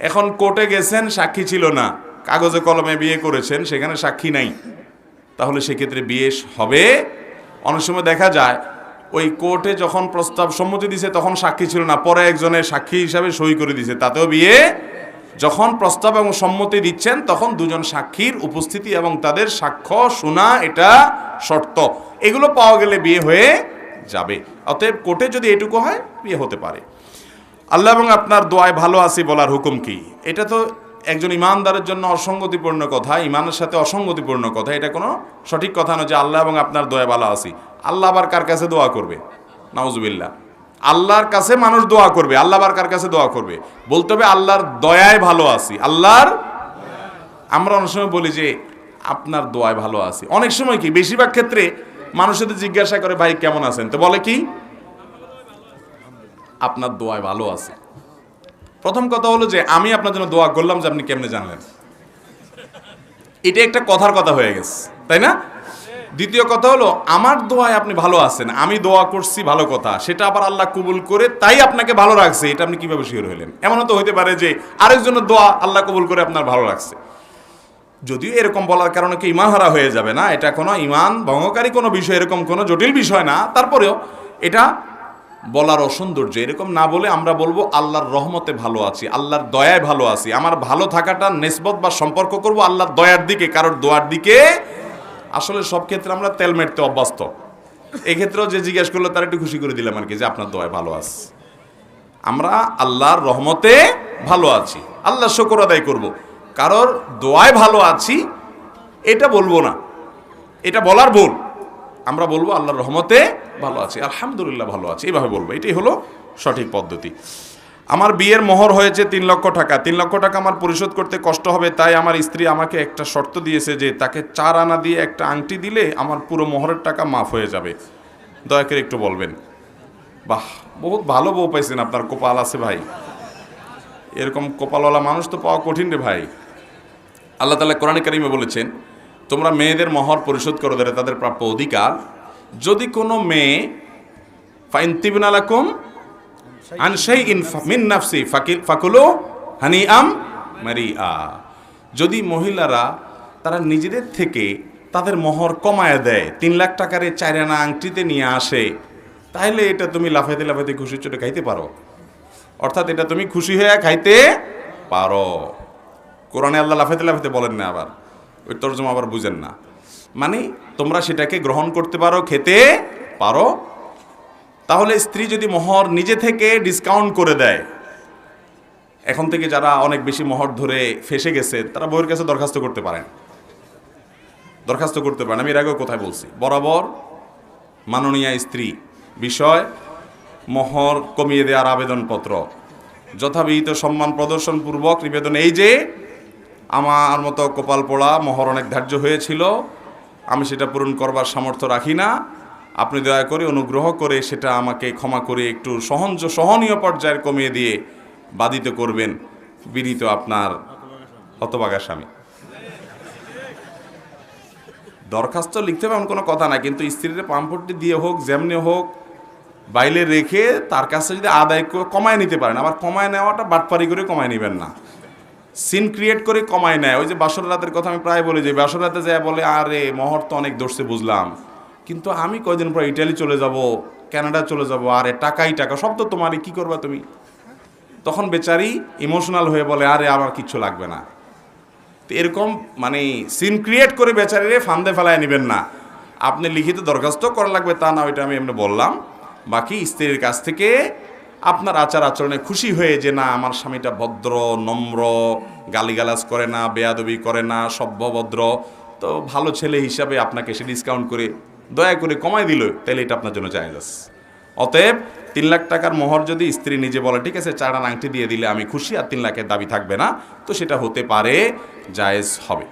এখন কোর্টে গেছেন, সাক্ষী ছিল না, কাগজে কলমে বিয়ে করেছেন, সেখানে সাক্ষী নাই, তাহলে সেক্ষেত্রে বিয়ে হবে? অনেক সময় দেখা যায় ওই কোর্টে যখন প্রস্তাব সম্মতি দিছে তখন সাক্ষী ছিল না, পরে একজনের সাক্ষী হিসাবে সই করে দিছে, তাতেও বিয়ে। যখন প্রস্তাব এবং সম্মতি দিচ্ছেন তখন দুজন সাক্ষীর উপস্থিতি এবং তাদের সাক্ষ্য শোনা, এটা শর্ত। এগুলো পাওয়া গেলে বিয়ে হয়ে যাবে। অতএব কোর্টে যদি এটুকু হয় বিয়ে হতে পারে। আল্লাহ এবং আপনার দোয়ায় ভালো আছি বলার হুকুম কি? এটা তো একজন ইমানদারের জন্য অসঙ্গতিপূর্ণ কথা, ইমানের সাথে অসঙ্গতিপূর্ণ কথা, এটা কোনো সঠিক কথা নয় যে আল্লাহ এবং আপনার দোয়ায় ভালো আছি। আল্লাহ আবার কার কাছে দোয়া করবে? নাউজুবিল্লাহ। আল্লাহর কাছে মানুষ দোয়া করবে, আল্লাহ আবার কার কাছে দোয়া করবে? বলতে হবে আল্লাহর দয়ায় ভালো আছি, আল্লাহর। আমরা অনেক সময় বলি যে আপনার দোয়ায় ভালো আছি, অনেক সময় কি বেশিরভাগ ক্ষেত্রে মানুষের জিজ্ঞাসা করে ভাই কেমন আছেন, তো বলে কি আপনার দোয়ায় ভালো আছে। প্রথম কথা হলো যে আমি আপনার জন্য দোয়া করলাম, যে আপনি কেমনে জানলেন? এটা একটা কথার কথা হয়ে গেছে, তাই না? দ্বিতীয় কথা হলো আমার দোয়ায় আপনি ভালো আছেন, আমি দোয়া করছি, ভালো কথা, সেটা আবার আল্লাহ কবুল করে তাই আপনাকে ভালো রাখছে, এটা আপনি কিভাবে শিওর হলেন? এমনও তো হইতে পারে যে আরেকজনের দোয়া আল্লাহ কবুল করে আপনার ভালো রাখছে। যদিও এরকম বলার কারণে কি ইমান হারা হয়ে যাবে না, এটা কোনো ইমান ভঙ্গকারী কোনো বিষয়, এরকম কোনো জটিল বিষয় না, তারপরেও এটা বলার অসৌন্দর্য। এরকম না বলে আমরা বলবো আল্লাহর রহমতে ভালো আছি, আল্লাহর দয়ায় ভালো আছি। আমার ভালো থাকাটা নিসবত বা সম্পর্ক করব আল্লাহর দয়ার দিকে, কারোর দোয়ার দিকে। আসলে সব ক্ষেত্রে আমরা তেল মেরতে অভ্যস্ত, এক্ষেত্রেও যে জিজ্ঞেস করলো তার একটু খুশি করে দিলাম আর কি, যে আপনার দয়ায় ভালো আছি। আমরা আল্লাহর রহমতে ভালো আছি, আল্লাহ শুকর আদায় করব। কারোর দোয়ায় ভালো আছি এটা বলবো না, এটা বলার ভুল। আমরা বলবো আল্লাহর রহমতে ভালো আছি, আলহামদুলিল্লাহ ভালো আছি, এইভাবে বলবো, এটাই হলো সঠিক পদ্ধতি। আমার বিয়ের মোহর হয়েছে 3 লক্ষ টাকা, 3 লক্ষ টাকা আমার পরিশোধ করতে কষ্ট হবে, তাই আমার স্ত্রী আমাকে একটা শর্ত দিয়েছে যে তাকে 4 আনা দিয়ে একটা আংটি দিলে আমার পুরো মোহরের টাকা মাফ হয়ে যাবে। দয়া করে একটু বলবেন। বাহ, বহুত ভালো বউ পাইছেন, আপনার কপাল আছে ভাই, এরকম কপালওয়ালা মানুষ তো পাওয়া কঠিন রে ভাই। আল্লাহ তাআলা কোরআনে কারিমে বলেছেন তোমরা মেয়েদের মোহর পরিশোধ করো, তাদের প্রাপ্য অধিকার। যদি কোনো মেয়ে ফাইন তিবনা লাকুম আন শাইইন মিন নাফসি ফাকুলু হানিআম মারিআ, যদি মহিলারা তারা নিজেদের থেকে তাদের মোহর কমায় দেয়, 3 লাখ টাকার 4 আনা আংটিতে নিয়ে আসে, তাহলে এটা তুমি লাফাইতে লাফাইতে খুশি চোটে খাইতে পারো, অর্থাৎ এটা তুমি খুশি হয়ে খাইতে পারো। কোরআনে আল্লাহ লাফাইতে লাফাইতে বলেন না, আবার ওই তরজমা আবার বুঝেন না, মানে তোমরা সেটাকে গ্রহণ করতে পারো, খেতে পারো। তাহলে স্ত্রী যদি মোহর নিজে থেকে ডিসকাউন্ট করে দেয়, এখন থেকে যারা অনেক বেশি মোহর ধরে ফেসে গেছে তারা বউয়ের কাছে দরখাস্ত করতে পারেন, আমি এর আগেও কোথায় বলছি, বরাবর মাননীয় স্ত্রী বিষয় মোহর কমিয়ে দেওয়ার আবেদনপত্র যথাবিহিত সম্মান প্রদর্শনপূর্বক নিবেদন, এই যে আমার মতো কপাল পোড়া মোহর অনেক ধার্য হয়েছিল, আমি সেটা পূরণ করবার সামর্থ্য রাখি না, আপনি দয়া করে অনুগ্রহ করে সেটা আমাকে ক্ষমা করে একটু সহনীয় পর্যায়ের কমিয়ে দিয়ে বাধিত করবেন। বিনীত আপনার হতভাগা স্বামী। দরখাস্ত লিখতে হবে এমন কোনো কথা না, কিন্তু স্ত্রীর পাম্পটি দিয়ে হোক যেমনি হোক বাইরে রেখে তার কাছে যদি আদায় কমায় নিতে পারেন, আবার কমায় নেওয়াটা বাটপারি করে কমায় নেবেন না, সিন ক্রিয়েট করে কমায় নেয়। ওই যে বাসর রাতের কথা আমি প্রায় বলি, যে বাসর রাতে যায় বলে আরে মহর তো অনেক দর্শে বুঝলাম, কিন্তু আমি কয়দিন পর ইটালি চলে যাব, কানাডা চলে যাব, আরে টাকাই টাকা, সব তো তোমারই, কি করবা তুমি? তখন বেচারি ইমোশনাল হয়ে বলে আরে আমার কিচ্ছু লাগবে না। তো এরকম মানে সিন ক্রিয়েট করে বেচারিরে ফান্দে ফেলায় নেবেন না। আপনি লিখিত দরখাস্ত করা লাগবে তা না, ওইটা আমি এমনি বললাম। বাকি স্ত্রীর কাছ থেকে আপনার আচার আচরণে খুশি হয়ে যে না আমার স্বামীটা ভদ্র, নম্র, গালিগালাজ করে না, বেয়াদবি করে না, সভ্যভদ্র, তো ভালো ছেলে হিসাবে আপনাকে সে ডিসকাউন্ট করে দয়া করে কমাই দিল, তাহলে এটা আপনার জন্য জায়েজ আছে। অতএব 3 লাখ টাকার মোহর যদি স্ত্রী নিজে বলে ঠিক আছে 4 আনা আংটি দিয়ে দিলে আমি খুশি, আর 3 লাখের দাবি থাকবে না, তো সেটা হতে পারে, জায়েজ হবে।